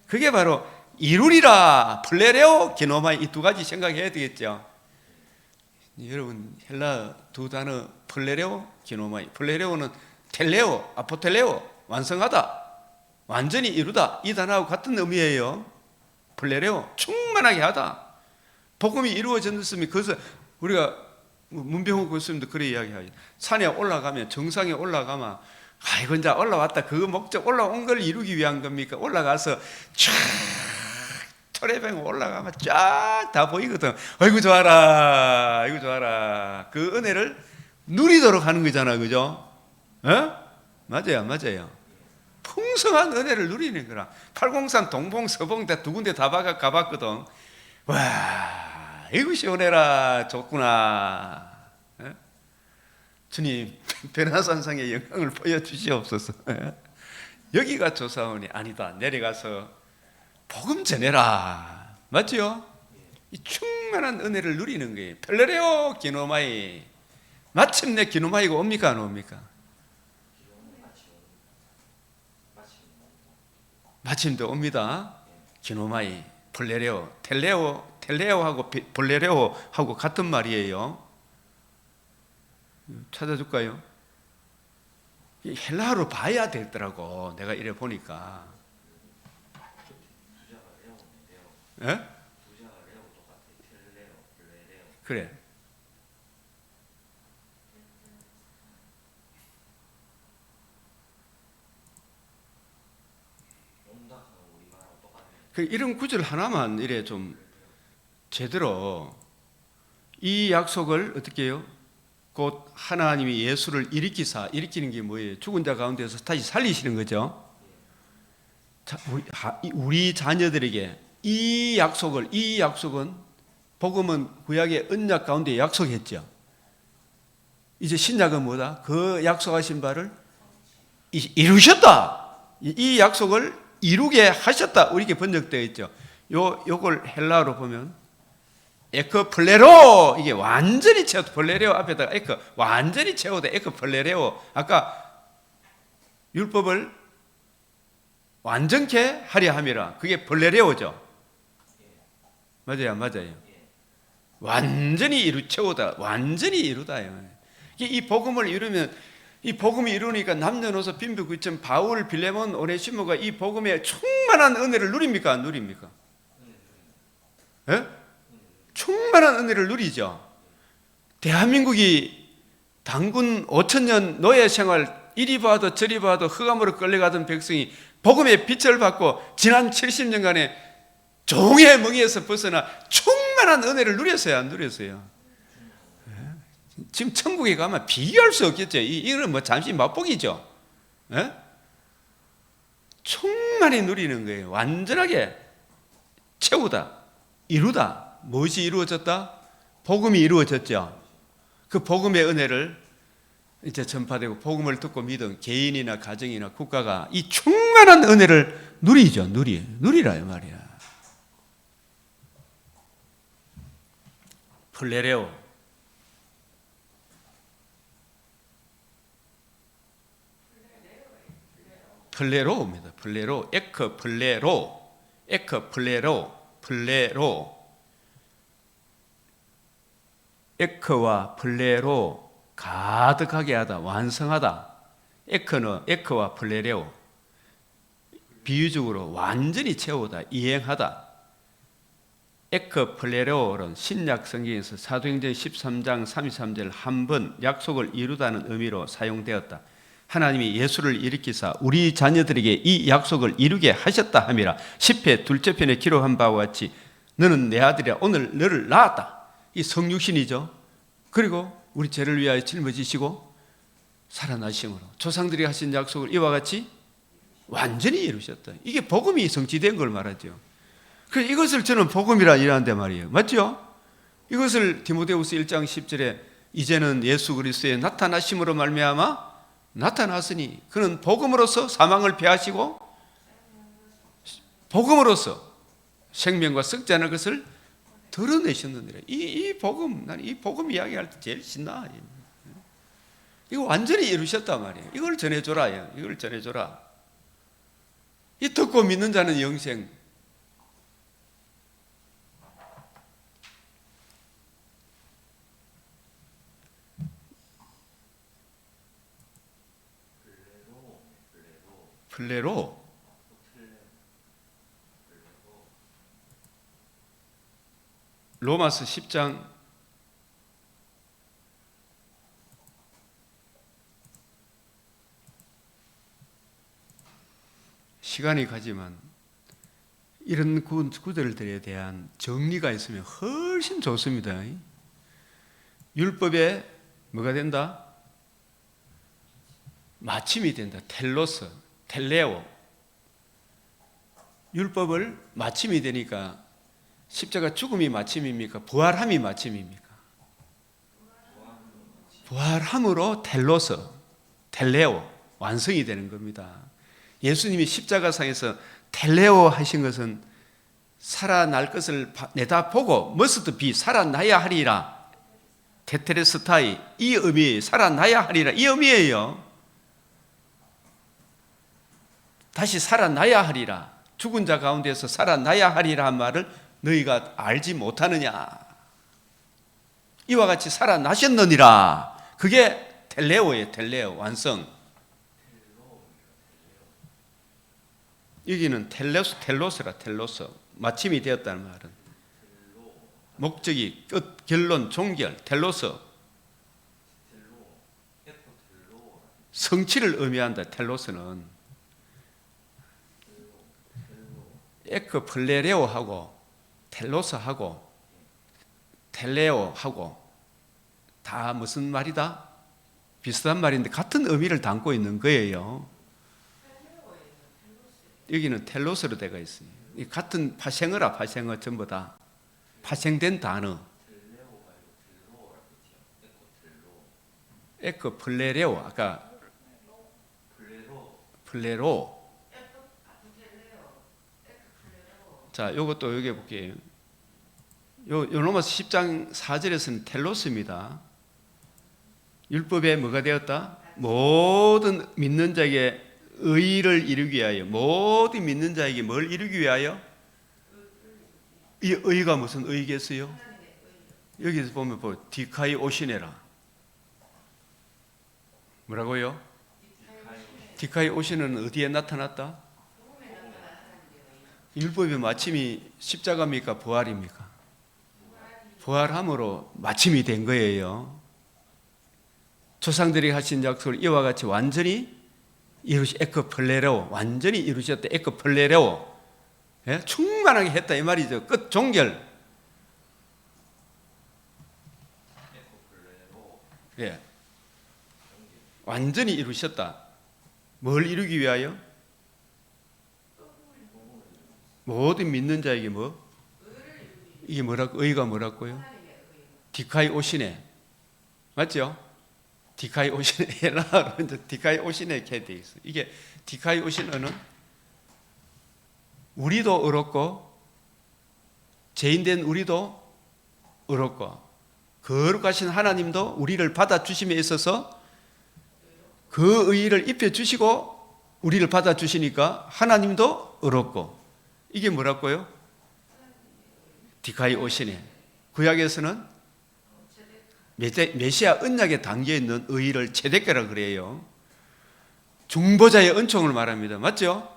그게 바로 이루리라 플레레오 기노마이 이 두 가지 생각해야 되겠죠. 여러분 헬라 두 단어 플레레오 기노마이 플레레오는 텔레오, 아포텔레오, 완성하다, 완전히 이루다 이 단어하고 같은 의미예요. 플레레오, 충만하게 하다. 복음이 이루어졌으면 그것을 우리가 문병호 교수님도 그래 이야기하죠. 산에 올라가면 정상에 올라가면 이건 이제 올라왔다. 그 목적 올라온 걸 이루기 위한 겁니까? 올라가서 쫙 토레뱅 올라가면 쫙 다 보이거든. 아이고 좋아라, 아이고 좋아라. 그 은혜를 누리도록 하는 거잖아, 그죠? 어? 맞아요, 맞아요. 풍성한 은혜를 누리는 거라. 팔공산 동봉 서봉 두 군데 다 가봤거든. 와, 이것이 은혜라. 좋구나. 예? 주님 베나산상의 영광을 보여주시옵소서. 예? 여기가 조사원이 아니다. 내려가서 복음 전해라. 맞죠? 이 충만한 은혜를 누리는 거예요. 펠레레오 기노마이. 마침내 기노마이가 옵니까 안 옵니까? 마침내 옵니다. 기노마이, 폴레레오, 텔레오하고 폴레레오하고 같은 말이에요. 찾아줄까요? 헬라어로 봐야 되더라고. 내가 이래 보니까. 예? 그래. 이런 구절 하나만 이래 좀 제대로 이 약속을 어떻게 해요? 곧 하나님이 예수를 일으키는 게 뭐예요? 죽은 자 가운데서 다시 살리시는 거죠. 우리 자녀들에게 이 약속은 복음은 구약의 언약 가운데 약속했죠. 이제 신약은 뭐다? 그 약속하신 바를 이루셨다. 이 약속을 이루게 하셨다. 우리에게 번역되어 있죠. 요걸 헬라어로 보면 에크플레로, 이게 완전히 채우다. 플레레오 앞에다가 완전히 채우다. 에크플레레오. 아까 율법을 완전케 하려 함이라. 그게 플레레오죠. 맞아요, 맞아요. 완전히 채우다. 완전히 이루다요. 이 복음을 이루면, 이 복음이 이루니까 남녀노소 빈부귀천 바울, 빌레몬, 오네시모가 이 복음에 충만한 은혜를 누립니까 안 누립니까? 예? 충만한 은혜를 누리죠. 대한민국이 단군 5천년 노예 생활, 이리 봐도 저리 봐도 흑암으로 끌려가던 백성이 복음의 빛을 받고 지난 70년간의 종의 멍에서 벗어나 충만한 은혜를 누렸어요 안 누렸어요? 지금 천국에 가면 비교할 수 없겠죠. 이거는 뭐 잠시 맛보기죠. 예? 충만히 누리는 거예요. 완전하게 채우다, 이루다. 무엇이 이루어졌다? 복음이 이루어졌죠. 그 복음의 은혜를 이제 전파되고 복음을 듣고 믿은 개인이나 가정이나 국가가 이 충만한 은혜를 누리죠. 누리라요 말이야. 플레로입니다. 플레로, 플레로. 에크와 플레로 가득하게 하다, 완성하다. 에크와 플레레오 비유적으로 완전히 채우다, 이행하다. 에크 플레레오는 신약 성경에서 사도행전 13장 33절 한 번 약속을 이루다는 의미로 사용되었다. 하나님이 예수를 일으키사 우리 자녀들에게 이 약속을 이루게 하셨다 함이라. 10회 둘째 편에 기록한 바와 같이 너는 내 아들이라 오늘 너를 낳았다. 이 성육신이죠. 그리고 우리 죄를 위하여 짊어지시고 살아나심으로 조상들이 하신 약속을 이와 같이 완전히 이루셨다. 이게 복음이 성취된 걸 말하죠. 그래서 이것을 저는 복음이라 이라는데 말이에요. 맞죠? 이것을 디모데후서 1장 10절에 이제는 예수 그리스도의 나타나심으로 말미암아 나타났으니 그는 복음으로서 사망을 패하시고 복음으로서 생명과 썩지 않을 것을 드러내셨느니라. 이 복음, 나는 이 복음 이야기할 때 제일 신나. 이거 완전히 이루셨단 말이에요. 이걸 전해줘라. 이걸 전해줘라. 이 듣고 믿는 자는 영생. 플레로. 로마서 10장 '시간이 가지만 이런 구절들에 대한 정리가 있으면 훨씬 좋습니다. 율법에 뭐가 된다? 마침이 된다. 텔로스. 텔레오. 율법을 마침이 되니까 십자가 죽음이 마침입니까? 부활함이 마침입니까? 부활함으로 텔로서, 텔레오, 완성이 되는 겁니다. 예수님이 십자가상에서 텔레오 하신 것은 살아날 것을 내다보고 머스트 비 살아나야 하리라, 테테레스타이, 이 의미, 살아나야 하리라, 이 의미예요. 다시 살아나야 하리라, 죽은 자 가운데서 살아나야 하리라 한 말을 너희가 알지 못하느냐. 이와 같이 살아나셨느니라. 그게 텔레오예요. 텔레오, 완성. 여기는 텔로스라, 텔로스. 마침이 되었다는 말은 목적이, 끝, 결론, 종결, 텔로스. 성취를 의미한다. 텔로스는 에크플레레오하고 텔로스하고 텔레오하고 다 무슨 말이다? 비슷한 말인데 같은 의미를 담고 있는 거예요. 여기는 텔로스로 되어 있어요. 같은 파생어라, 파생어 전부 다 파생된 단어. 에크플레레오, 아까 플레로. 자, 요것도 여기 볼게요. 요 로마서 10장 4절에서는 텔로스입니다. 율법에 뭐가 되었다? 모든 믿는 자에게 의를 이루기 위하여. 모든 믿는 자에게 뭘 이루기 위하여? 이 의가 무슨 의겠어요? 여기서 보면 디카이 오시네라. 뭐라고요? 디카이 오시는 어디에 나타났다? 율법의 마침이 십자가입니까? 부활입니까? 부활함으로 마침이 된 거예요. 조상들이 하신 약속을 이와 같이 완전히 에크플레레오, 완전히 이루셨다. 에크플레레오, 예? 충만하게 했다 이 말이죠. 끝, 종결. 예. 완전히 이루셨다. 뭘 이루기 위하여? 모든 믿는 자에게 뭐? 이게 뭐라고? 의가 뭐라고요? 디카이 오시네. 맞죠? 디카이 오시네. 헬라어로 디카이 오시네 이렇게 돼 있어. 이게 디카이 오시네는 우리도 의롭고 죄인된 우리도 의롭고 거룩하신 하나님도 우리를 받아주심에 있어서 그 의의를 입혀주시고 우리를 받아주시니까 하나님도 의롭고. 이게 뭐라고요? 디카이 오시네. 구약에서는 메시아 언약에 담겨있는 의의를 체데케라 그래요. 중보자의 은총을 말합니다. 맞죠?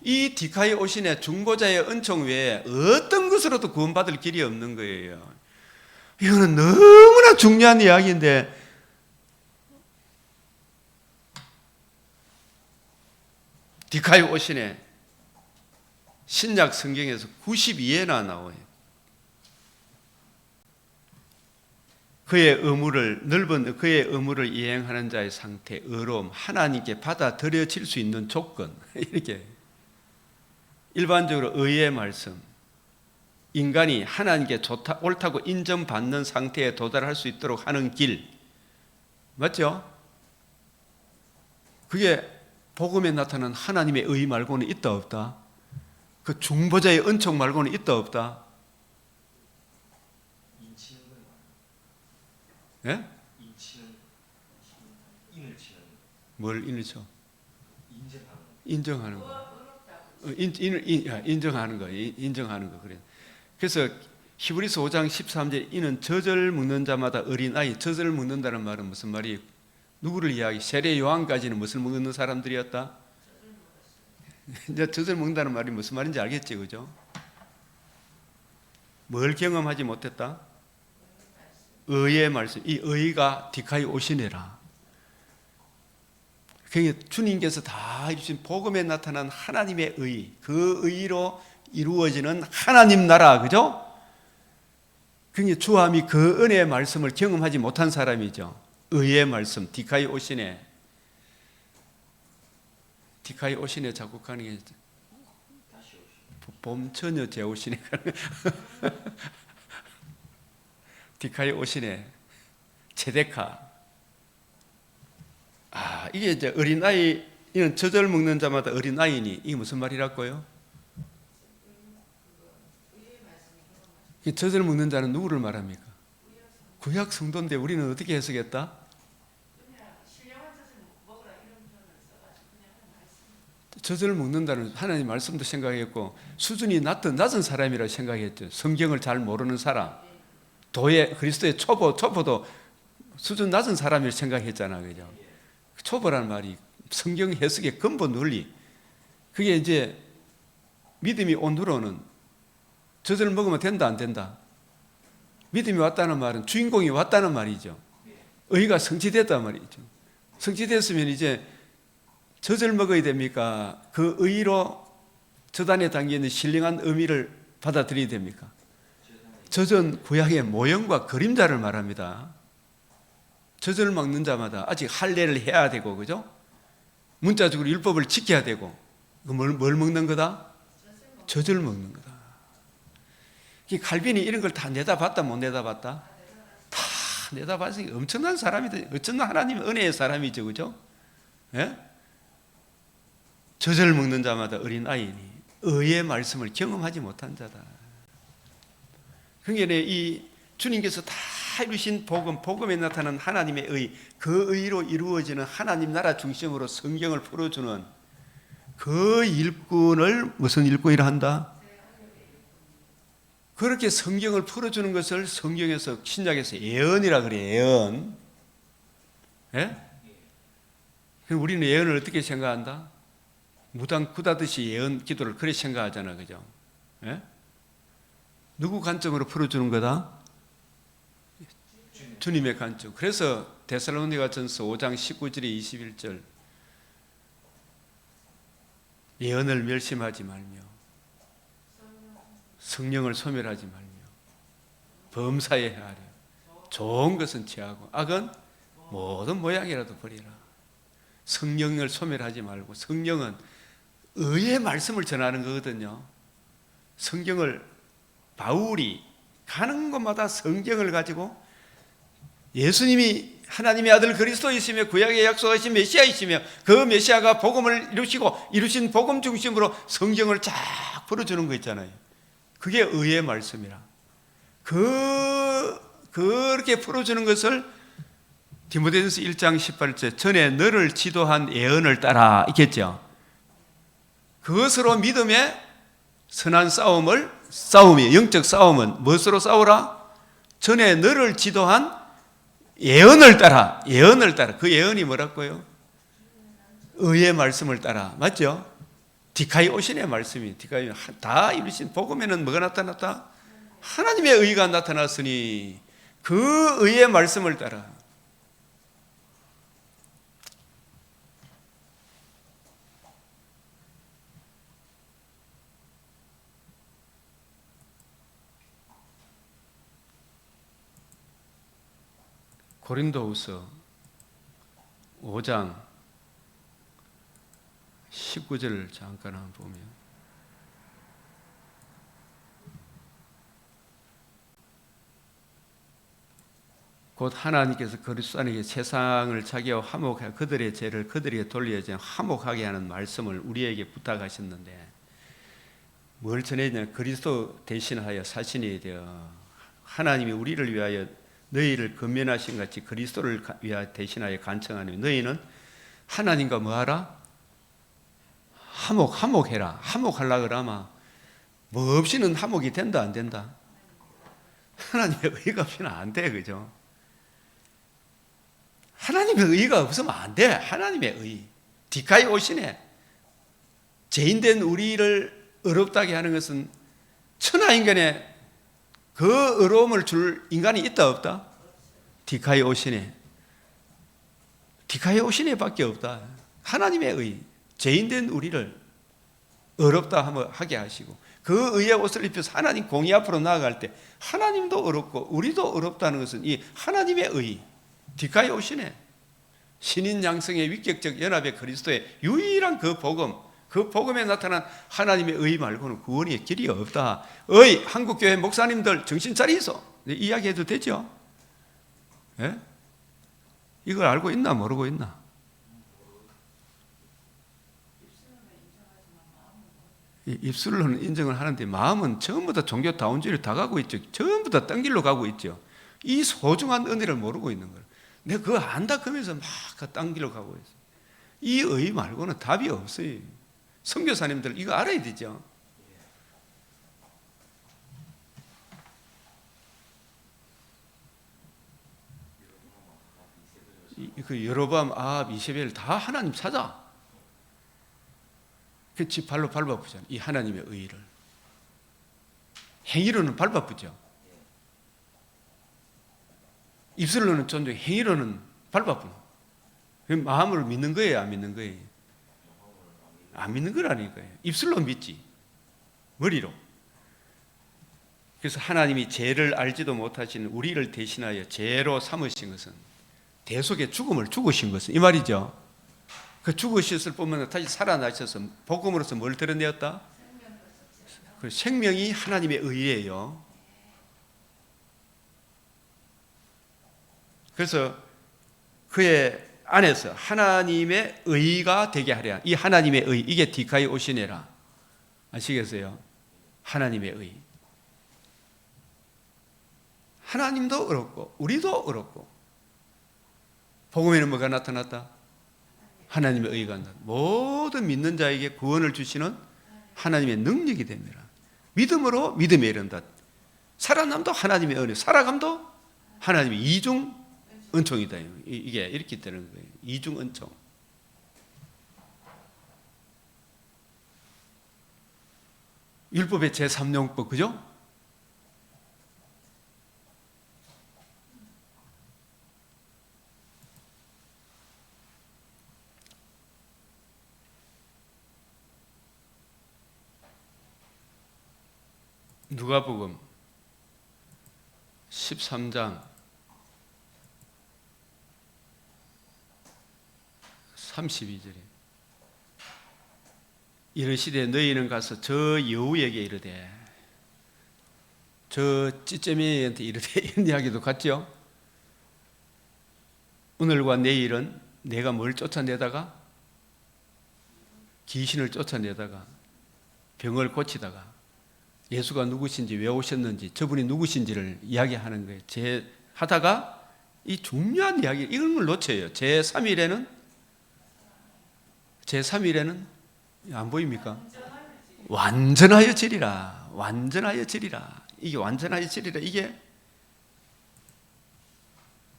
이 디카이 오신의 중보자의 은총 외에 어떤 것으로도 구원받을 길이 없는 거예요. 이거는 너무나 중요한 이야기인데 디카이 오신의 신약 성경에서 92회나 나와요. 그의 의무를 이행하는 자의 상태, 의로움, 하나님께 받아들여질 수 있는 조건, 이렇게 일반적으로 의의 말씀, 인간이 하나님께 좋다, 옳다고 인정받는 상태에 도달할 수 있도록 하는 길, 맞죠? 그게 복음에 나타난 하나님의 의 말고는 있다 없다? 그 중보자의 은총 말고는 있다 없다? 예? 뭘 인을 쳐? 인정하는 거. 인정하는 거. 인정하는 거. 그래. 그래서 히브리서 5장 13절 이는 젖을 먹는 자마다 어린아이. 젖을 먹는다는 말은 무슨 말이에요? 누구를 이야기? 세례 요한까지는 무엇을 먹는 사람들이었다? 이제 젖을 먹는다는 말이 무슨 말인지 알겠지, 그죠? 뭘 경험하지 못했다? 의의 말씀. 이 의가 디카이 오시네라. 그게 주님께서 다 해주신 복음에 나타난 하나님의 의, 그 의로 이루어지는 하나님 나라, 그죠? 그게 주함이 그 은혜의 말씀을 경험하지 못한 사람이죠. 의의 말씀, 디카이 오시네. 디카이 오시네 자꾸 가는 게 봄처녀 제오시네 디카이 오시네 체데카. 이게 이제 어린아이, 이는 젖을 먹는 자마다 어린아이니, 이게 무슨 말이라고요? 이 젖을 먹는 자는 누구를 말합니까? 구약 성도인데 우리는 어떻게 해석했다? 젖을 먹는다는 하나님 말씀도 생각했고, 수준이 낮은 사람이라 생각했죠. 성경을 잘 모르는 사람, 그리스도의 초보도 수준 낮은 사람이라 생각했잖아, 그죠? 초보란 말이 성경 해석의 근본 논리. 그게 이제 믿음이 온 후로는 젖을 먹으면 된다, 안 된다? 믿음이 왔다는 말은 주인공이 왔다는 말이죠. 의가 성취됐단 말이죠. 성취됐으면 이제 젖을 먹어야 됩니까? 그 의로 젖 안에 담겨있는 신령한 의미를 받아들여야 됩니까? 젖은 구약의 모형과 그림자를 말합니다. 젖을 먹는 자마다 아직 할례를 해야 되고, 그죠? 문자적으로 율법을 지켜야 되고, 뭘 먹는 거다? 젖을 먹는 거다. 칼빈이 이런 걸 다 내다봤다, 못 내다봤다? 다 내다봤으니까 엄청난 사람이다. 엄청난 하나님의 은혜의 사람이죠, 그죠? 예? 젖을 먹는 자마다 어린아이니 의의 말씀을 경험하지 못한 자다. 그러니까 이 주님께서 다 이루신 복음에 나타난 하나님의 의, 그 의로 이루어지는 하나님 나라 중심으로 성경을 풀어주는 그 일꾼을 무슨 일꾼이라 한다? 그렇게 성경을 풀어주는 것을 성경에서 신약에서 예언이라 그래요. 예언. 예? 우리는 예언을 어떻게 생각한다? 무당 굿하듯이 예언 기도를 그렇게 생각하잖아, 그죠? 예? 누구 관점으로 풀어주는 거다? 주님의 관점. 그래서 데살로니가전서 5장 19절에 21절 예언을 멸심하지 말며 성령을 소멸하지 말며 범사에 행하려. 좋은 것은 취하고 악은 모든 모양이라도 버리라. 성령을 소멸하지 말고, 성령은 의의 말씀을 전하는 거거든요. 성경을 바울이 가는 곳마다 성경을 가지고 예수님이 하나님의 아들 그리스도이시며 구약에 약속하신 메시아이시며 그 메시아가 복음을 이루시고 이루신 복음 중심으로 성경을 쫙 풀어주는 거 있잖아요. 그게 의의 말씀이라. 그렇게 풀어주는 것을 디모데전서 1장 18절 전에 너를 지도한 예언을 따라 있겠죠. 그것으로 믿음의 선한 싸움이 영적 싸움은 무엇으로 싸우라? 전에 너를 지도한 예언을 따라. 그 예언이 뭐라고요? 의의 말씀을 따라. 맞죠? 디카이오신의 말씀이 다 이루신 복음에는 뭐가 나타났다? 하나님의 의가 나타났으니 그 의의 말씀을 따라. 고린도후서 5장 19절을 잠깐 한번 보면 곧 하나님께서 그리스도 안에 세상을 자기와 화목하여 그들의 죄를 그들에게 돌려서 화목하게 하는 말씀을 우리에게 부탁하셨는데 뭘 전해냐? 그리스도 대신하여 사신이 되어 하나님이 우리를 위하여 너희를 건면하신 같이 그리스도를 위하여 대신하여 간청하니 너희는 하나님과 뭐하라? 화목해라. 화목하려고 그러면 뭐 없이는 화목이 된다, 안 된다? 하나님의 의가 없이는 안 돼, 그죠? 하나님의 의가 없으면 안 돼. 하나님의 의. 디카이오신에 죄인된 우리를 의롭다게 하는 것은 천하인간의 그 의로움을 줄 인간이 있다 없다? 디카이오신에 밖에 없다. 하나님의 의. 죄인된 우리를 의롭다 하게 하시고 그 의의 옷을 입혀서 하나님 공의 앞으로 나아갈 때 하나님도 의롭고 우리도 의롭다는 것은 이 하나님의 의. 디카이오신에 신인 양성의 위격적 연합의 그리스도의 유일한 그 복음에 나타난 하나님의 의 말고는 구원의 길이 없다. 한국교회 목사님들 정신 차리소. 이야기해도 되죠? 예? 이걸 알고 있나 모르고 있나? 입술로는 인정을 하는데 마음은 전부 다 종교 다운주의를 다 가고 있죠. 전부 다 딴 길로 가고 있죠. 이 소중한 은혜를 모르고 있는 거예요. 내가 그거 안다 그러면서 막 딴 길로 가고 있어요. 이 의 말고는 답이 없어요. 선교사님들 이거 알아야 되죠. 그 여로보암, 아합, 이세벨 다 하나님 찾아. 그 지 발로 밟아보잖아요. 이 하나님의 의를. 행위로는 밟아보죠. 입술로는 존중, 행위로는 밟아보는. 마음으로 믿는 거예요, 안 믿는 거예요? 안 믿는 거라니까요. 입술로 믿지, 머리로. 그래서 하나님이 죄를 알지도 못하시는 우리를 대신하여 죄로 삼으신 것은, 대속의 죽음을 죽으신 것은 이 말이죠. 그 죽으셨을 뿐만 다시 살아나셔서 복음으로서 뭘 드러내었다? 그 생명이 하나님의 의예요. 그래서 그의 안에서 하나님의 의가 되게 하랴. 이 하나님의 의, 이게 디카이 오시네라. 아시겠어요? 하나님의 의. 하나님도 어렵고 우리도 어렵고 복음에는 뭐가 나타났다? 하나님의 의가 나타났다. 모든 믿는 자에게 구원을 주시는 하나님의 능력이 됩니다. 믿음으로 믿음에 이른다. 살아남도 하나님의 은혜, 살아감도 하나님의 이중 은총이다. 이게 이렇게 되는 거예요. 이중 은총. 율법의 제3용법, 그죠? 누가복음 13장 32절에 이르시되 너희는 가서 저 여우에게 이르되, 저 찌쩌미한테 이르되, 이런 이야기도 같죠? 오늘과 내일은 내가 뭘 쫓아내다가, 귀신을 쫓아내다가, 병을 고치다가, 예수가 누구신지, 왜 오셨는지, 저분이 누구신지를 이야기하는 거예요. 하다가 이 중요한 이야기, 이걸 놓쳐요. 제3일에는 안 보입니까? 완전하여 지리라. 완전하여 지리라. 이게 완전하여 지리라. 이게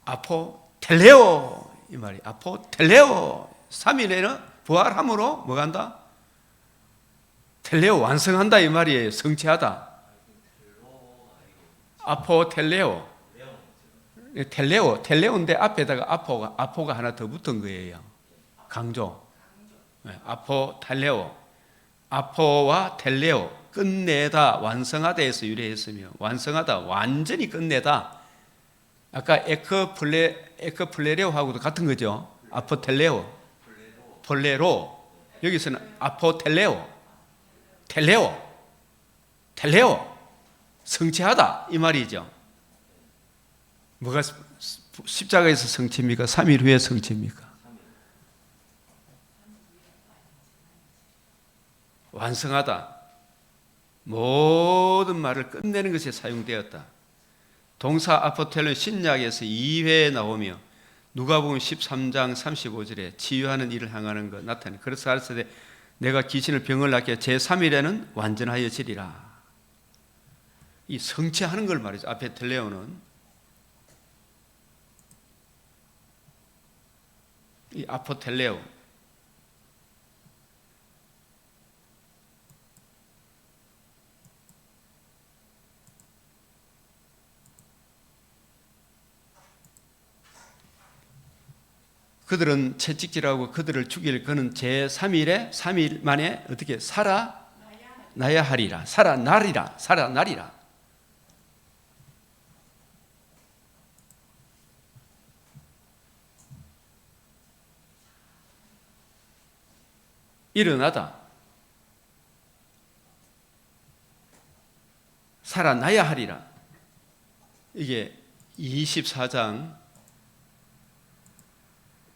아포텔레오 이 말이. 아포텔레오. 3일에는 부활함으로 뭐가 한다? 텔레오, 완성한다 이 말이에요. 성취하다. 아포텔레오. 텔레오인데 앞에다가 아포가 하나 더 붙은 거예요. 강조. 아포텔레오. 아포와 텔레오, 끝내다, 완성하다에서 유래했으며, 완성하다, 완전히 끝내다. 아까 에크플레레오하고도 같은 거죠. 아포텔레오, 폴레로. 여기서는 아포텔레오, 텔레오, 성취하다 이 말이죠. 뭐가 십자가에서 성취입니까? 3일 후에 성취입니까? 완성하다. 모든 말을 끝내는 것에 사용되었다. 동사 아포텔은 신약에서 2회 나오며 누가복음 13장 35절에 치유하는 일을 향하는 것 나타내. 그래서 가르치되 내가 귀신을 병을 낫게 제3일에는 완전하여 지리라. 이 성취하는 걸 말이죠. 아포텔레오는 이 아포텔레오. 그들은 채찍질하고 그들을 죽일 그는 제3일에 3일 만에 어떻게 살아나야 하리라. 살아나리라. 일어나다. 살아나야 하리라. 이게 24장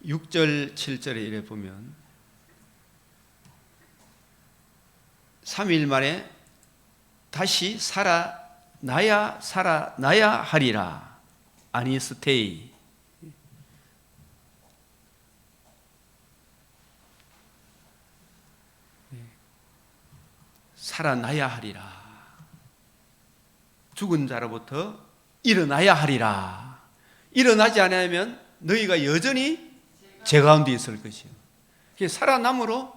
6절 7절에 이래 보면 3일 만에 다시 살아나야 하리라. 아니스테이. 살아나야 하리라. 죽은 자로부터 일어나야 하리라. 일어나지 않으면 너희가 여전히 제 가운데 있을 것이요. 살아남으로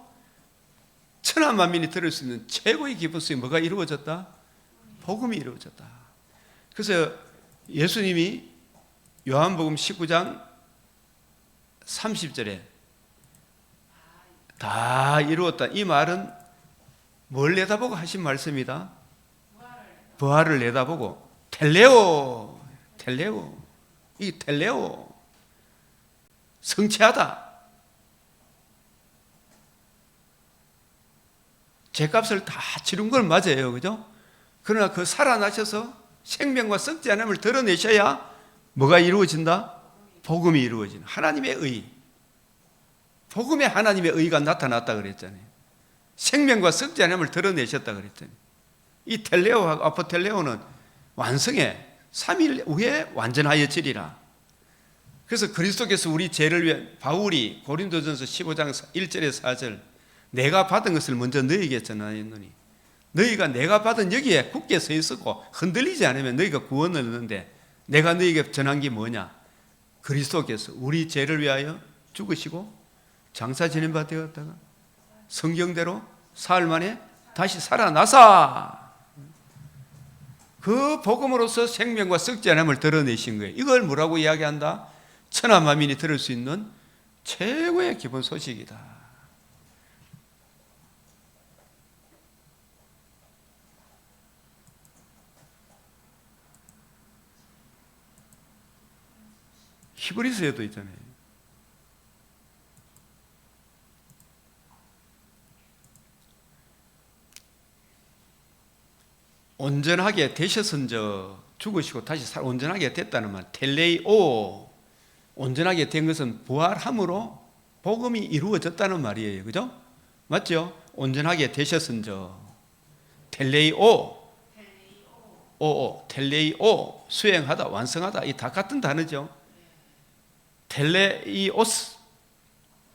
천하 만민이 들을 수 있는 최고의 기쁨이 뭐가 이루어졌다? 복음이 이루어졌다. 그래서 예수님이 요한복음 19장 30절에 다 이루었다. 이 말은 뭘 내다보고 하신 말씀이다? 부활을 내다보고 텔레오. 이 텔레오. 성취하다. 죄값을 다 치른 걸 맞아요. 그죠? 그러나 그 살아나셔서 생명과 썩지 않음을 드러내셔야 뭐가 이루어진다? 복음이 이루어지는 하나님의 의. 복음에 하나님의 의가 나타났다 그랬잖아요. 생명과 썩지 않음을 드러내셨다 그랬잖아요. 이 텔레오하고 아포텔레오는 완성해 3일 후에 완전하여지리라. 그래서 그리스도께서 우리 죄를 위해 바울이 고린도전서 15장 1절에 4절 내가 받은 것을 먼저 너희에게 전하였노니 너희가 내가 받은 여기에 굳게 서 있었고 흔들리지 않으면 너희가 구원을 얻는데 내가 너희에게 전한 게 뭐냐? 그리스도께서 우리 죄를 위하여 죽으시고 장사 지낸 바 되었다가 성경대로 사흘 만에 다시 살아나사 그 복음으로서 생명과 썩지 않음을 드러내신 거예요. 이걸 뭐라고 이야기한다? 천하 만민이 들을 수 있는 최고의 기본 소식이다. 히브리서에도 있잖아요. 온전하게 되셨은저 죽으시고 다시 온전하게 됐다는 말 텔레이오. 온전하게 된 것은 부활함으로 복음이 이루어졌다는 말이에요. 그죠? 맞죠? 온전하게 되셨은저 텔레이오. 텔레이오. 수행하다, 완성하다. 이 다 같은 단어죠. 텔레이오스.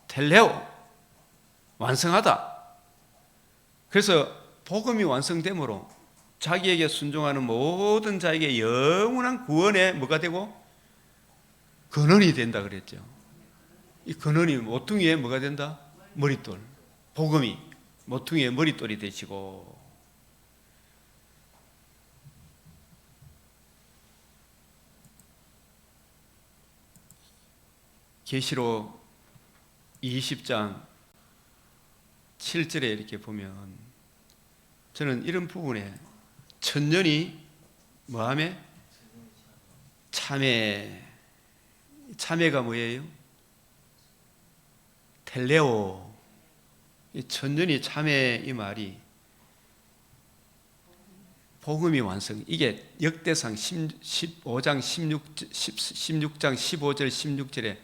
텔레오. 완성하다. 그래서 복음이 완성됨으로 자기에게 순종하는 모든 자에게 영원한 구원의 뭐가 되고 근원이 된다 그랬죠. 이 근원이 모퉁이에 뭐가 된다? 머릿돌. 복음이 모퉁이의 머릿돌이 되시고 계시록 20장 7절에 이렇게 보면 저는 이런 부분에 천년이 뭐하며? 참회가 뭐예요? 텔레오. 이 천년이 참회 이 말이 복음이 완성. 이게 역대상 15장 16장 15절 16절에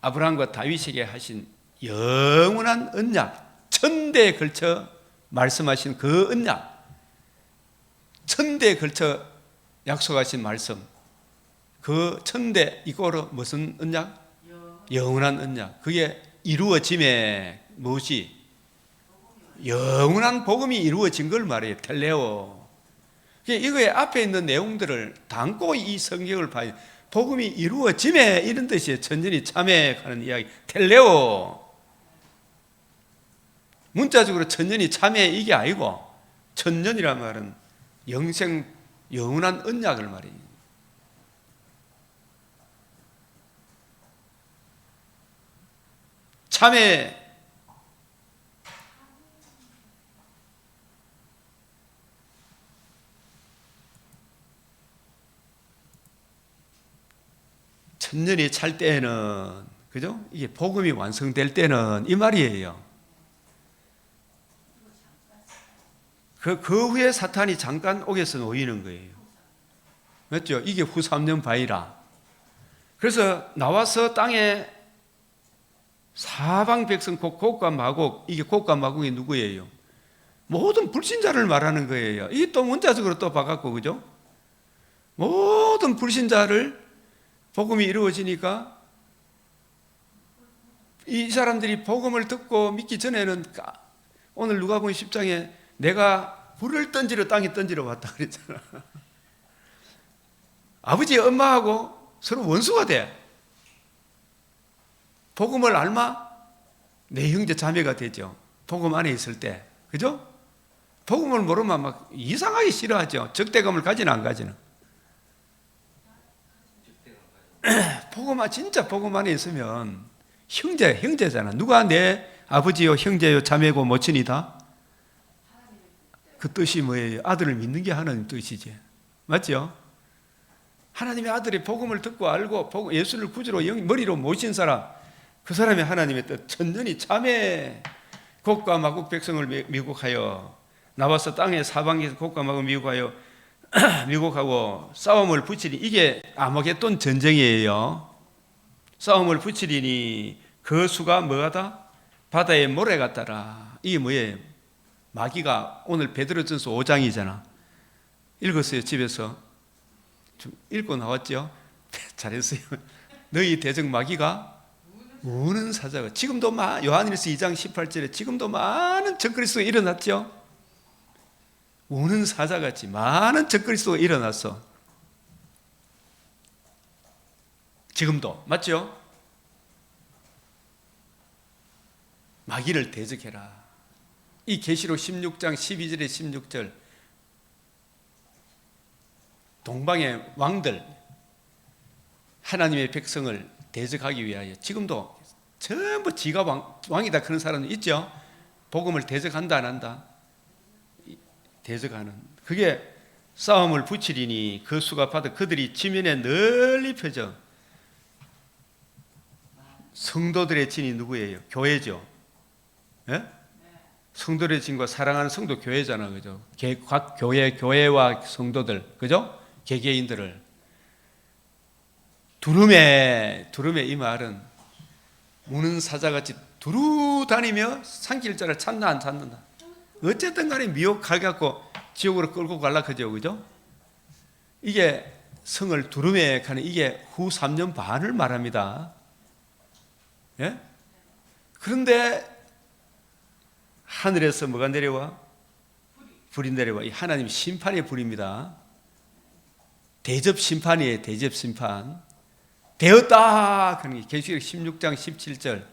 아브라함과 다윗에게 하신 영원한 언약, 천대에 걸쳐 말씀하신 그 언약, 천대에 걸쳐 약속하신 말씀, 그 천대 이거로 무슨 언약? 영원한 언약. 그게 이루어짐에 무엇이? 영원한 복음이 이루어진 걸 말해요. 텔레오. 이거에 앞에 있는 내용들을 담고 이 성경을 봐요. 복음이 이루어짐에 이런 뜻이에요. 천년이 참회하는 이야기. 텔레오. 문자적으로 천년이 참회 이게 아니고 천년이란 말은 영생 영원한 언약을 말해요. 참회 천년이 찰 때에는 그죠? 이게 복음이 완성될 때는 이 말이에요. 그 후에 사탄이 잠깐 옥에서 놓이는 거예요. 맞죠? 이게 후 3년 바이라. 그래서 나와서 땅에 사방 백성 곡과 마곡, 이게 곡과 마곡이 누구예요? 모든 불신자를 말하는 거예요. 이게 또 문자적으로 또 바꿨고, 그죠? 모든 불신자를 복음이 이루어지니까 이 사람들이 복음을 듣고 믿기 전에는 오늘 누가복음 10장에 내가 불을 던지러 땅에 던지러 왔다 그랬잖아. 아버지 엄마하고 서로 원수가 돼. 복음을 알마? 내 형제 자매가 되죠. 복음 안에 있을 때. 그죠? 복음을 모르면 막 이상하게 싫어하죠. 적대감을 가지는 안 가지는. 진짜 복음 안에 있으면 형제잖아. 누가 내 아버지요, 형제요, 자매고 모친이다? 그 뜻이 뭐예요? 아들을 믿는 게 하나님 뜻이지. 맞죠? 하나님의 아들이 복음을 듣고 알고 예수를 구주로 머리로 모신 사람, 그 사람이 하나님의 뜻, 천년이 자매 곡과 마곡 백성을 미국하여 나와서 땅의 사방에서 곡과 마곡 미국하여 미국하고 싸움을 붙이니, 이게 아마겟돈 전쟁이에요. 싸움을 붙이리니 그 수가 뭐하다? 바다의 모래 같더라. 이게 뭐예요? 마귀가, 오늘 베드로전서 5장이잖아. 읽었어요, 집에서? 좀 읽고 나왔죠? 잘했어요. 너희 대적 마귀가 우는 사자가, 지금도 요한일서 2장 18절에 지금도 많은 적그리스도가 일어났죠? 우는 사자같이 많은 적그리스도가 일어났어. 지금도. 맞죠? 마귀를 대적해라. 이 계시록 16장 12절에 16절, 동방의 왕들, 하나님의 백성을 대적하기 위하여 지금도 전부 지가 왕이다 그런 사람은 있죠. 복음을 대적한다 안 한다? 대적하는. 그게 싸움을 붙이리니 그 수가 받아 그들이 지면에 널리 펴져. 성도들의 진이 누구예요? 교회죠. 예? 성도들의 진과 사랑하는 성도 교회잖아, 그죠? 각 교회와 성도들, 그죠? 개개인들을 두루매 이 말은 우는 사자같이 두루 다니며 산길자를 찾나 안 찾는다. 어쨌든 간에 미혹해갖고 지옥으로 끌고 갈라 그죠, 그죠? 이게 성을 두루매 가는, 이게 후 3년 반을 말합니다. 예? 그런데 하늘에서 뭐가 내려와? 불이 내려와. 이 하나님 심판의 불입니다. 대접 심판이에요. 대접 심판. 되었다. 그런 게 계시록 16장 17절.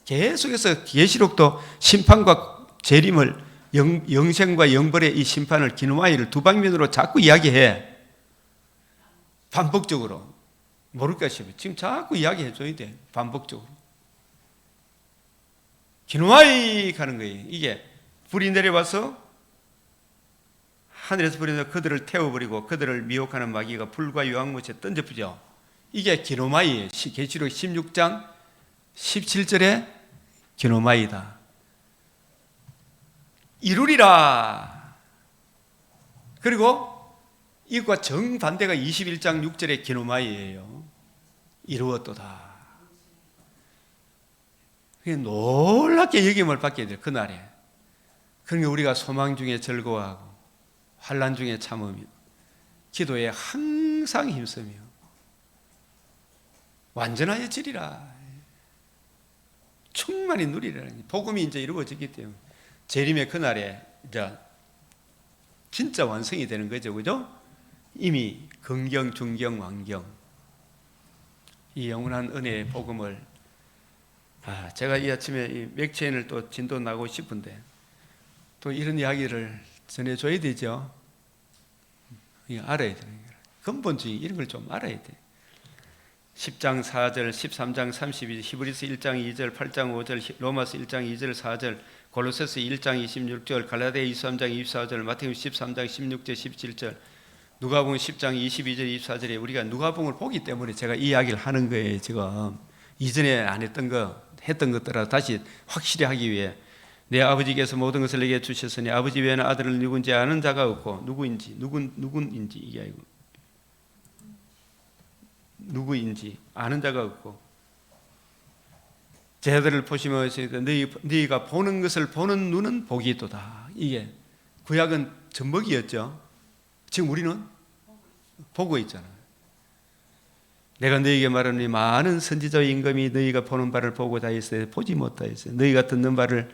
계속해서 계시록도 심판과 재림을, 영생과 영벌의 이 심판을, 기노마이를 두 방면으로 자꾸 이야기해. 반복적으로. 모를까 싶어요. 지금 자꾸 이야기해 줘야 돼. 반복적으로. 기노마이 가는 거예요. 이게 불이 내려와서, 하늘에서 불이 내려 그들을 태워버리고 그들을 미혹하는 마귀가 불과 유황못에 던져부죠. 이게 기노마이예요. 계시록 16장 17절에 기노마이다. 이루리라. 그리고 이것과 정반대가 21장 6절의 기노마이예요. 이루었도다. 놀랍게 여김을 받게 돼요, 그날에. 그러니까 우리가 소망 중에 즐거워하고 환난 중에 참으며 기도에 항상 힘쓰며 완전하여 지리라. 충만히 누리라. 복음이 이제 이루어지기 때문에 재림의 그날에 이제 진짜 완성이 되는 거죠, 그죠? 이미 긍경, 중경, 완경, 이 영원한 은혜의 복음을, 제가 이 아침에 이 맥체인을 또 진도 나고 싶은데 또 이런 이야기를 전해줘야 되죠. 이거 알아야 돼요. 근본적인 이런 걸 좀 알아야 돼. 10장 4절, 13장 32절, 히브리서 1장 2절, 8장 5절, 로마서 1장 2절 4절, 골로새서 1장 26절, 갈라디아 23장 24절, 마태복음 13장 16절 17절, 누가복음 10장 22절 24절에 우리가 누가복음을 보기 때문에 제가 이 이야기를 하는 거예요. 지금 이전에 안 했던 거, 했던 것들을 다시 확실히 하기 위해 내 아버지께서 모든 것을 내게 주셨으니 아버지 외에는 아들을 누군지 아는 자가 없고 누군인지 이게 아니고 누구인지 아는 자가 없고 제 아들을 보시며 너희가 보는 것을 보는 눈은 복이 있도다. 이게 구약은 젖먹이였죠. 지금 우리는 보고 있잖아요. 내가 너희에게 말하노니 많은 선지자와 임금이 너희가 보는 바를 보고자 했으되 보지 못하였으되 너희가 듣는 바를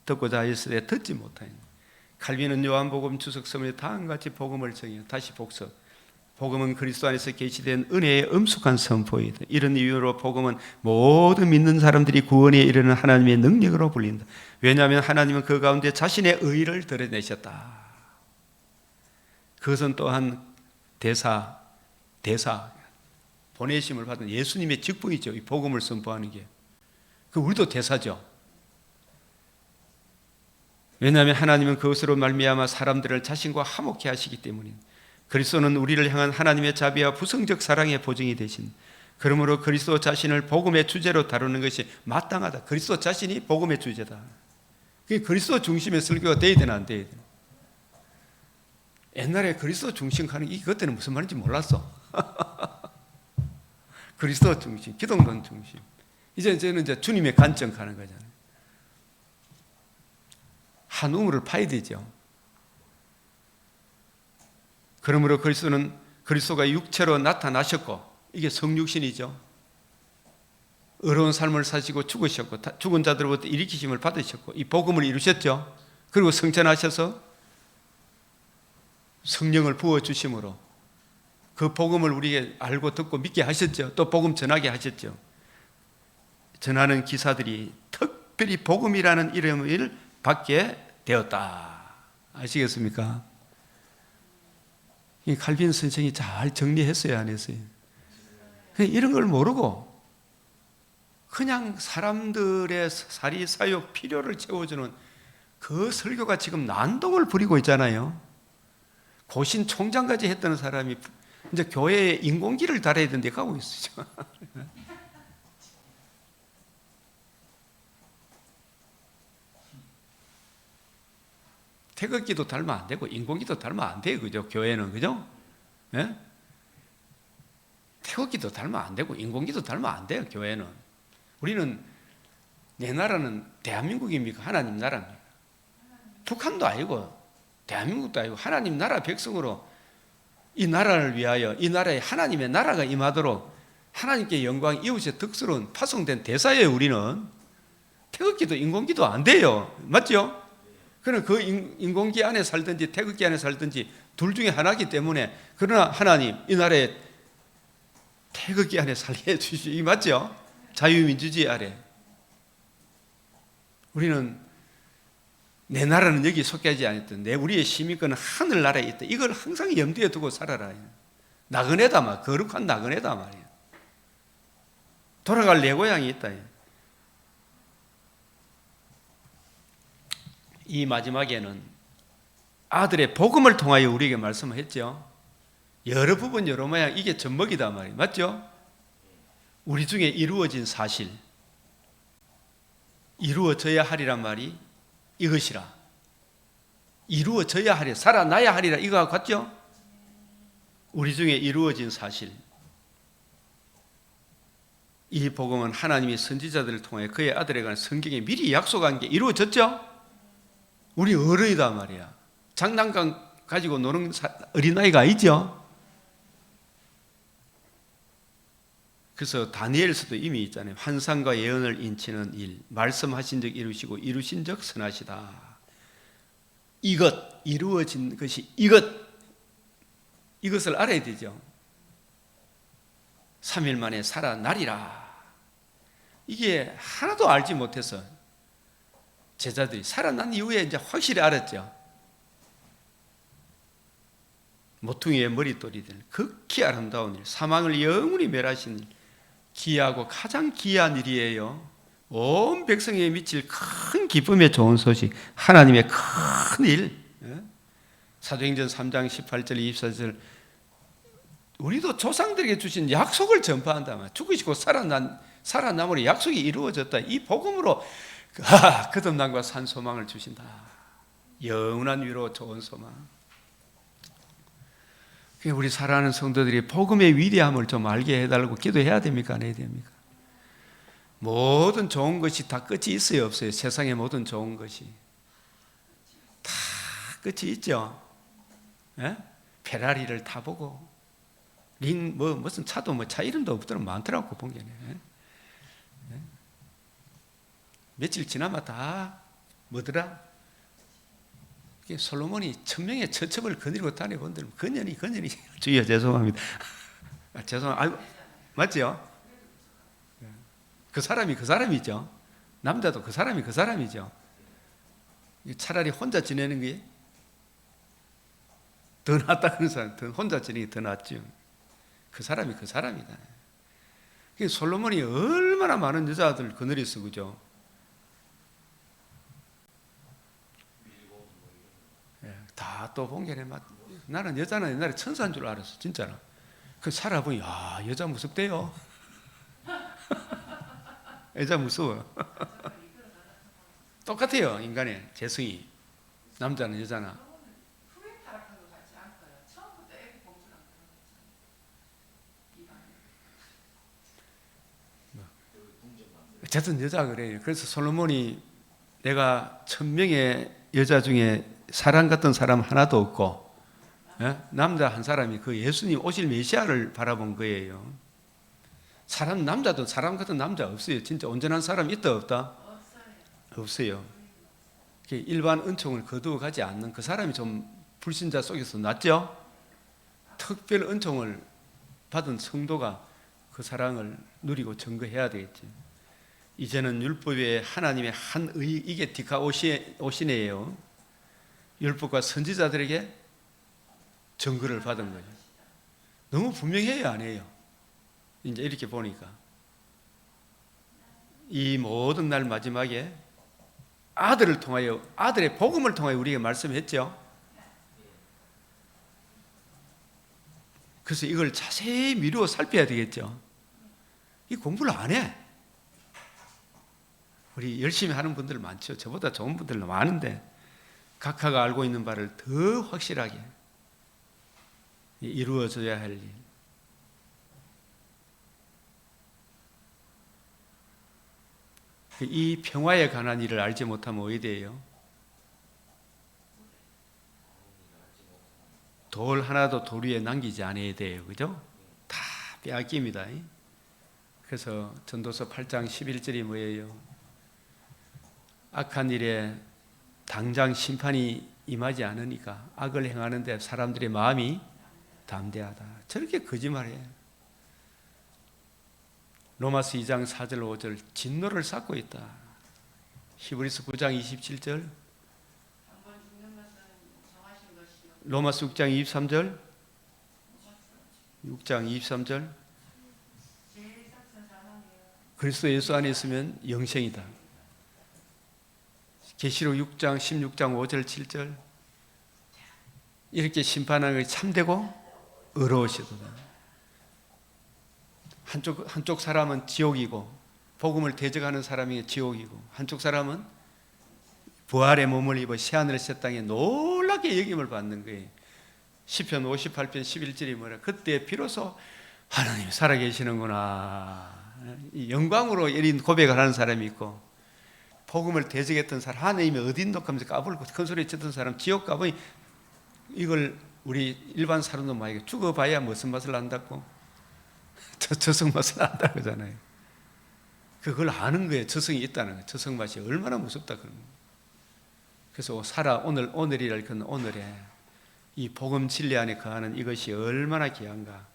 듣고자 했으되 듣지 못하였으니 칼빈은 요한복음 주석 서문에 다음같이 복음을 정의해 다시 복습. 복음은 그리스도 안에서 계시된 은혜의 엄숙한 선포이다. 이런 이유로 복음은 모든 믿는 사람들이 구원에 이르는 하나님의 능력으로 불린다. 왜냐하면 하나님은 그 가운데 자신의 의를 드러내셨다. 그것은 또한 대사 보내심을 받은 예수님의 직분이죠. 이 복음을 선포하는 게. 그 우리도 대사죠. 왜냐하면 하나님은 그것으로 말미암아 사람들을 자신과 화목케 하시기 때문입니다. 그리스도는 우리를 향한 하나님의 자비와 부성적 사랑의 보증이 되신, 그러므로 그리스도 자신을 복음의 주제로 다루는 것이 마땅하다. 그리스도 자신이 복음의 주제다. 그리스도 중심의 설교가 돼야 되나 안 돼야 되나. 옛날에 그리스도 중심 가는 게 그때는 무슨 말인지 몰랐어. 그리스도 중심, 기독론 중심. 이제는 주님의 관점 가는 거잖아요. 한 우물을 파야 되죠. 그러므로 그리스도가 육체로 나타나셨고, 이게 성육신이죠. 의로운 삶을 사시고 죽으셨고, 죽은 자들로부터 일으키심을 받으셨고, 이 복음을 이루셨죠. 그리고 성천하셔서 성령을 부어주심으로 그 복음을 우리에게 알고 듣고 믿게 하셨죠. 또 복음 전하게 하셨죠. 전하는 기사들이 특별히 복음이라는 이름을 받게 되었다. 아시겠습니까? 이 칼빈 선생이 잘 정리했어요, 안 했어요? 이런 걸 모르고 그냥 사람들의 사리사욕 필요를 채워주는 그 설교가 지금 난동을 부리고 있잖아요. 고신 총장까지 했던 사람이 이제 교회에 인공기를 달아야 되는데 가고 있어요. 태극기도 달면 안 되고 인공기도 달면 안 돼요. 그죠? 교회는. 그죠? 예? 태극기도 달면 안 되고 인공기도 달면 안 돼요. 교회는. 우리는, 내 나라는 대한민국입니까? 하나님 나라입니까? 북한도 아니고 대한민국도 아니고 하나님 나라 백성으로 이 나라를 위하여 이 나라에 하나님의 나라가 임하도록 하나님께 영광, 이웃의 덕스러운 파송된 대사예요. 우리는. 태극기도 인공기도 안 돼요. 맞죠? 그러나 그 인공기 안에 살든지 태극기 안에 살든지 둘 중에 하나이기 때문에, 그러나 하나님 이 나라에 태극기 안에 살게 해주시오. 이 맞죠? 자유민주주의 아래. 우리는 내 나라는 여기 속하지 않았던, 우리의 시민권은 하늘나라에 있다. 이걸 항상 염두에 두고 살아라. 나그네다 말, 거룩한 나그네다 말이야. 돌아갈 내 고향이 있다. 이 마지막에는 아들의 복음을 통하여 우리에게 말씀했죠. 여러 부분 여러 모양, 이게 젖먹이다 말이에요. 맞죠? 우리 중에 이루어진 사실, 이루어져야 하리란 말이 이것이라. 이루어져야 하리, 살아나야 하리라. 이거와 같죠? 우리 중에 이루어진 사실, 이 복음은 하나님이 선지자들을 통해 그의 아들에 관한 성경에 미리 약속한 게 이루어졌죠? 우리 어른이다 말이야. 장난감 가지고 노는 어린아이가 아니죠? 그래서 다니엘서도 이미 있잖아요. 환상과 예언을 인치는 일, 말씀하신 적 이루시고 이루신 적 선하시다. 이것, 이루어진 것이 이것을 알아야 되죠. 3일 만에 살아나리라. 이게 하나도 알지 못해서 제자들이 살아난 이후에 이제 확실히 알았죠. 모퉁이의 머릿돌이 될 극히 아름다운 일, 사망을 영원히 멸하신 일, 기이하고 가장 기이한 일이에요. 온 백성에 미칠 큰 기쁨의 좋은 소식, 하나님의 큰 일. 사도행전 3장 18절 24절 우리도 조상들에게 주신 약속을 전파한다 말이야. 죽으시고 살아남으로 약속이 이루어졌다. 이 복음으로 거듭남과 산 소망을 주신다. 영원한 위로 좋은 소망. 우리 사랑하는 성도들이 복음의 위대함을 좀 알게 해달라고 기도해야 됩니까? 안 해야 됩니까? 모든 좋은 것이 다 끝이 있어요, 없어요? 세상의 모든 좋은 것이 다 끝이 있죠. 예? 페라리를 타보고 무슨 차도 차 이름도 없더라 많더라고 본게네. 예? 며칠 지나면 다 뭐더라? 솔로몬이 1000명의 처첩을 거느리고 다녀본들 건연히 주여 죄송합니다. 맞죠? 그 사람이 그 사람이죠. 남자도 그 사람이 그 사람이죠. 차라리 혼자 지내는 게 더 낫다 그런 사람, 혼자 지내는 게 더 낫죠. 그 사람이 그 사람이다. 솔로몬이 얼마나 많은 여자들 거느렸어, 그죠? 다 또 본게네. 나는 여자는 옛날에 천사인 줄 알았어, 진짜로. 그 살아보니 여자 무섭대요. 여자 무서워. 똑같아요, 인간의 재성이. 남자는 여자나. 어쨌든 여자 그래요. 그래서 솔로몬이 내가 1000명의 여자 중에 사람 같은 사람 하나도 없고, 남자 한 사람이 그 예수님 오실 메시아를 바라본 거예요. 남자도 사람 같은 남자 없어요. 진짜 온전한 사람 있다 없다? 없어요. 일반 은총을 거두어 가지 않는 그 사람이 좀 불신자 속에서 낫죠? 특별 은총을 받은 성도가 그 사랑을 누리고 증거해야 되겠지. 이제는 율법에 하나님의 한 이게 디카오시네예요. 율법과 선지자들에게 증거를 받은 거죠. 너무 분명해요, 안 해요? 이제 이렇게 보니까 이 모든 날 마지막에 아들을 통하여, 아들의 복음을 통하여 우리에게 말씀했죠. 그래서 이걸 자세히 미루어 살펴야 되겠죠. 이 공부를 안 해. 우리 열심히 하는 분들 많죠. 저보다 좋은 분들 많은데 각하가 알고 있는 바를 더 확실하게 이루어져야 할 일. 이 평화에 관한 일을 알지 못하면 어디 돼요? 돌 하나도 돌 위에 남기지 않아야 돼요. 그죠? 다 빼앗깁니다. 그래서 전도서 8장 11절이 뭐예요? 악한 일에 당장 심판이 임하지 않으니까 악을 행하는데 사람들의 마음이 담대하다. 저렇게 거짓말해요. 로마서 2장 4절 5절 진노를 쌓고 있다. 히브리서 9장 27절, 로마서 6장 23절, 6장 23절, 그리스도 예수 안에 있으면 영생이다. 계시록 6장 16장 5절 7절 이렇게 심판하는 것이 참되고 의로우시도다. 한쪽 사람은 지옥이고 복음을 대적하는 사람이 지옥이고 한쪽 사람은 부활의 몸을 입어 새하늘 새 땅에 놀랍게 여김을 받는 거예요. 시편 58편 11절이 뭐라? 그때 비로소 하나님 살아계시는구나. 영광으로 이런 고백을 하는 사람이 있고 복음을 대적했던 사람 하나님이 어딘가 하면서 까불고 큰 소리 쳤던 사람 지옥 가보니 이걸 우리 일반 사람도 만약에 죽어봐야 무슨 맛을 안다고? 저승 맛을 안다 그러잖아요. 그걸 아는 거예요. 저승이 있다는 거예요. 저승 맛이 얼마나 무섭다 그런 거예요. 그래서 오늘이랄 그 오늘에 이 복음 진리 안에 거하는 이것이 얼마나 귀한가.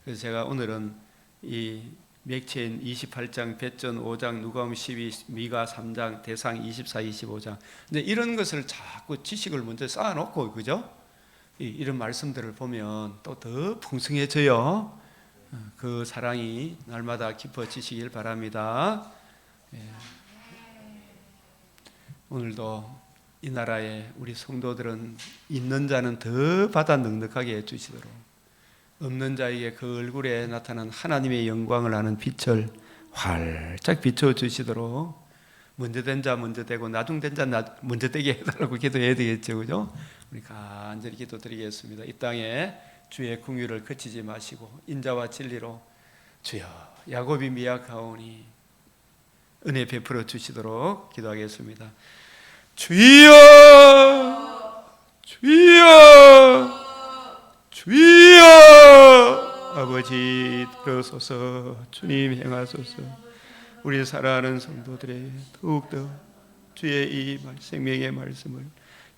그래서 제가 오늘은 이 맥체인 28장, 배전 5장, 누가음 12, 미가 3장, 대상 24, 25장. 근데 이런 것을 자꾸 지식을 먼저 쌓아놓고, 그죠? 이런 말씀들을 보면 또 더 풍성해져요. 그 사랑이 날마다 깊어지시길 바랍니다. 오늘도 이 나라에 우리 성도들은 있는 자는 더 받아 넉넉하게 해주시도록 없는 자에게 그 얼굴에 나타난 하나님의 영광을 아는 빛을 활짝 비춰주시도록 먼저 된 자 먼저 되고 나중 된 자 먼저 되게 해달라고 기도해야 되겠죠, 그죠? 우리 간절히 기도드리겠습니다. 이 땅에 주의 긍휼을 그치지 마시고 인자와 진리로 주여 야곱이 미약하오니 은혜 베풀어 주시도록 기도하겠습니다. 주여 주여 주여 아버지 들어서서 주님 행하소서. 우리 사랑하는 성도들에게 더욱더 주의 이 생명의 말씀을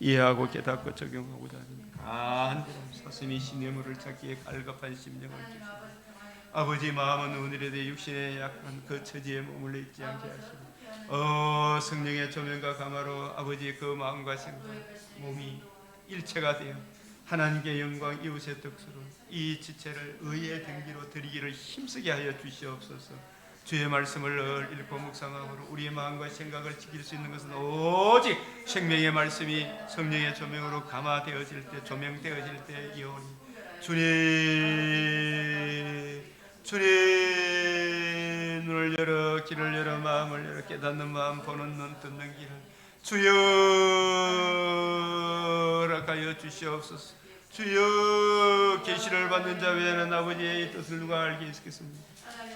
이해하고 깨닫고 적용하고자 하는 간절한 사슴이 시냇물을 찾기에 갈급한 심령을 주시고 아버지 마음은 오늘에 육신에 약한 그 처지에 머물러 있지 않게 하시고 성령의 조명과 감화로 아버지의 그 마음과 생각 몸이 일체가 되어 하나님께 영광 이웃의 덕수로 이 지체를 의의 등기로 드리기를 힘쓰게 하여 주시옵소서. 주의 말씀을 읽고 묵상함으로 우리의 마음과 생각을 지킬 수 있는 것은 오직 생명의 말씀이 성령의 조명으로 감화되어질 때 조명되어질 때이오니 주님 눈을 열어 길을 열어 마음을 열어 깨닫는 마음 보는 눈 듣는 길을 주여 허락하여 주시옵소서. 주여 계시를 받는 자 외에는 아버지의 뜻을 누가 알게 있겠습니까?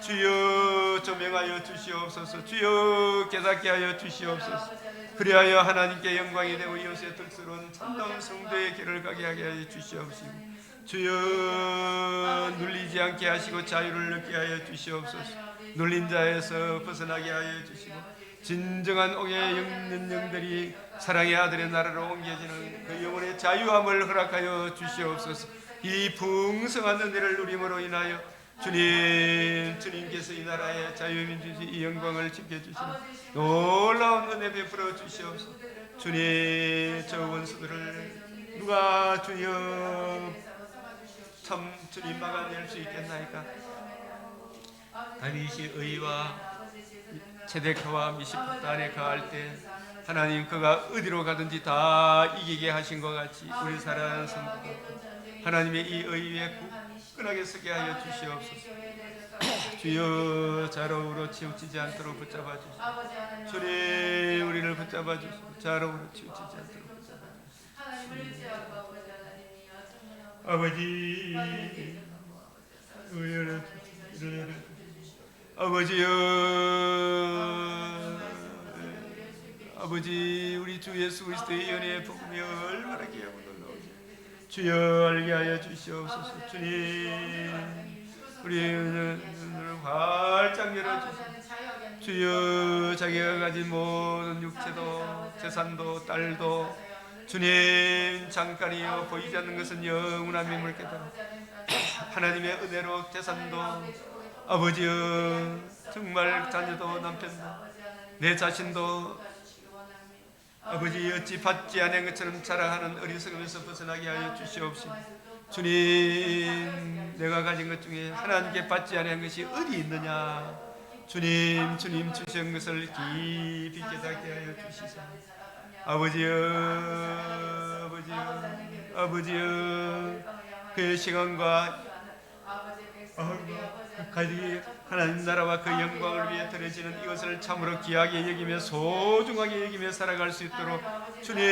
주여 조명하여 주시옵소서. 주여 깨닫게 하여 주시옵소서. 그리하여 하나님께 영광이 되고 이웃의 덕스러운 참다운 성도의 길을 가게 하여 주시옵시고 주여 눌리지 않게 하시고 자유를 얻게 하여 주시옵소서. 눌린 자에서 벗어나게 하여 주시고 진정한 옥에 있는 영들이 사랑의 아들의 나라로 옮겨지는 그 영혼의 자유함을 허락하여 주시옵소서. 이 풍성한 은혜를 누림으로 인하여 주님께서 이 나라의 자유민주주의 이 영광을 지켜주시는 놀라운 은혜 베풀어 주시옵소서. 주님 저 원수들을 누가 주여 참 주님 막아낼 수 있겠나이까? 다윗이 의와 체데크와 미시프단에 가할 때 하나님 그가 어디로 가든지 다 이기게 하신 것 같이 우리 사랑하는 성도들 하나님의 이 의에 굳건하게 서게 하여 주시옵소서. 주여 좌로우로 치우치지 않도록 붙잡아 주시옵소서. 주님 우리를 붙잡아 주시고 좌로우로 치우치지 않도록 붙잡아 주시옵소서. 아버지 아버지여 아버지 우리 주 예수 그리스도의 연애의 복음이 얼마나 귀하고 놀라우지 주여 알게 하여 주시옵소서. 주님 우리 눈을 활짝 열어주시옵소서. 주여 자기가 가진 모든 육체도 재산도 딸도 주님 잠깐이요 보이지 않는 것은 영원한 매물 깨달아 하나님의 은혜로 재산도 아버지여 정말 자녀도 남편도 내 자신도 아버지 어찌 받지 않은 것처럼 자랑하는 어리석음에서 벗어나게 하여 주시옵시고 주님 내가 가진 것 중에 하나님께 받지 않은 것이 어디 있느냐 주님 주신 것을 깊이 깨닫게 하여 주시소. 아버지여 그 시간과 하나님 나라와 그 영광을 위해 드려지는 이것을 참으로 귀하게 여기며 소중하게 여기며 살아갈 수 있도록 주님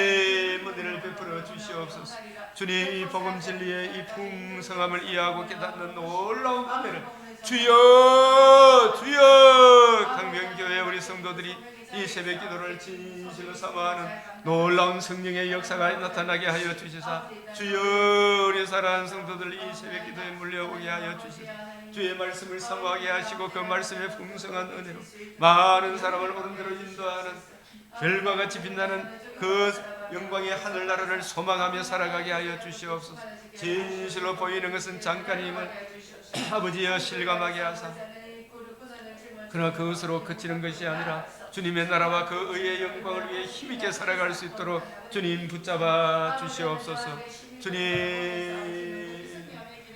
은혜를 베풀어 주시옵소서. 주님 이 복음 진리의 이 풍성함을 이해하고 깨닫는 놀라운 은혜를 주여 강변교회 우리 성도들이 이 새벽 기도를 진실로 삼아하는 놀라운 성령의 역사가 나타나게 하여 주시사 주여 우리 사랑하는 성도들 이 새벽 기도에 물려오게 하여 주시사 주의 말씀을 사모하게 하시고 그 말씀의 풍성한 은혜로 많은 사람을 오른대로 인도하는 별과 같이 빛나는 그 영광의 하늘나라를 소망하며 살아가게 하여 주시옵소서. 진실로 보이는 것은 잠깐임을 아버지여 실감하게 하사 그러나 그것으로 그치는 것이 아니라 주님의 나라와 그 의의 영광을 위해 힘있게 살아갈 수 있도록 주님 붙잡아 주시옵소서. 주님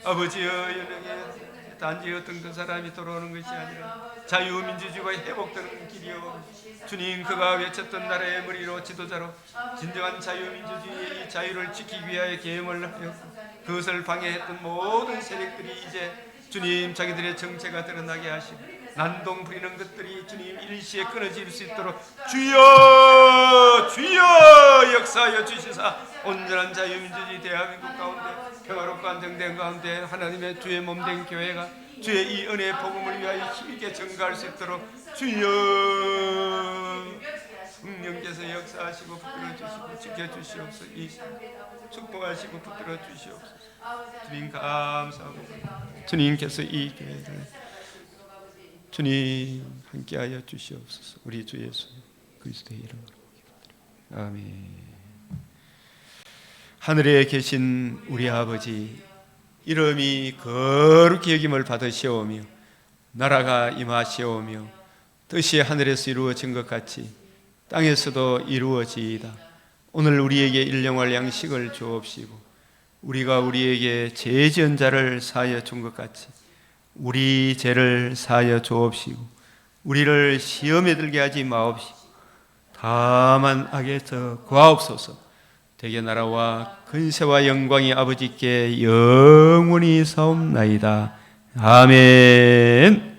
아버지여 연령에 단지 어떤 그 사람이 돌아오는 것이 아니라 자유민주주의가 회복되는 길이요 주님 그가 외쳤던 나라의 머리로 지도자로 진정한 자유민주주의의 이 자유를 지키기 위하여 계엄을 하였고 그것을 방해했던 모든 세력들이 이제 주님 자기들의 정체가 드러나게 하시고 난동 부리는 것들이 주님 일시에 끊어질 수 있도록 주여 주여 역사하여 주시사 온전한 자유민주주의 대한민국 가운데 평화롭고 안정된 가운데 하나님의 주의 몸된 교회가 주의 이 은혜의 복음을 위하여 힘있게 증가할 수 있도록 주여 성령께서 역사하시고 붙들어 주시고 지켜주시옵소서. 이 축복하시고 붙들어 주시옵소서. 주님 감사하고 주님께서 이 교회를 주님 함께하여 주시옵소서. 우리 주 예수 그리스도의 이름으로 기도드립니다. 아멘. 하늘에 계신 우리 아버지, 이름이 거룩히 여김을 받으시오며 나라가 임하시오며 뜻이 하늘에서 이루어진 것 같이 땅에서도 이루어지이다. 오늘 우리에게 일용할 양식을 주옵시고 우리가 우리에게 죄 지은 자를 사하여 준 것 같이 우리 죄를 사하여 주옵시고 우리를 시험에 들게 하지 마옵시고 다만 악에서 구하옵소서. 대개 나라와 근세와 영광이 아버지께 영원히 사옵나이다. 아멘.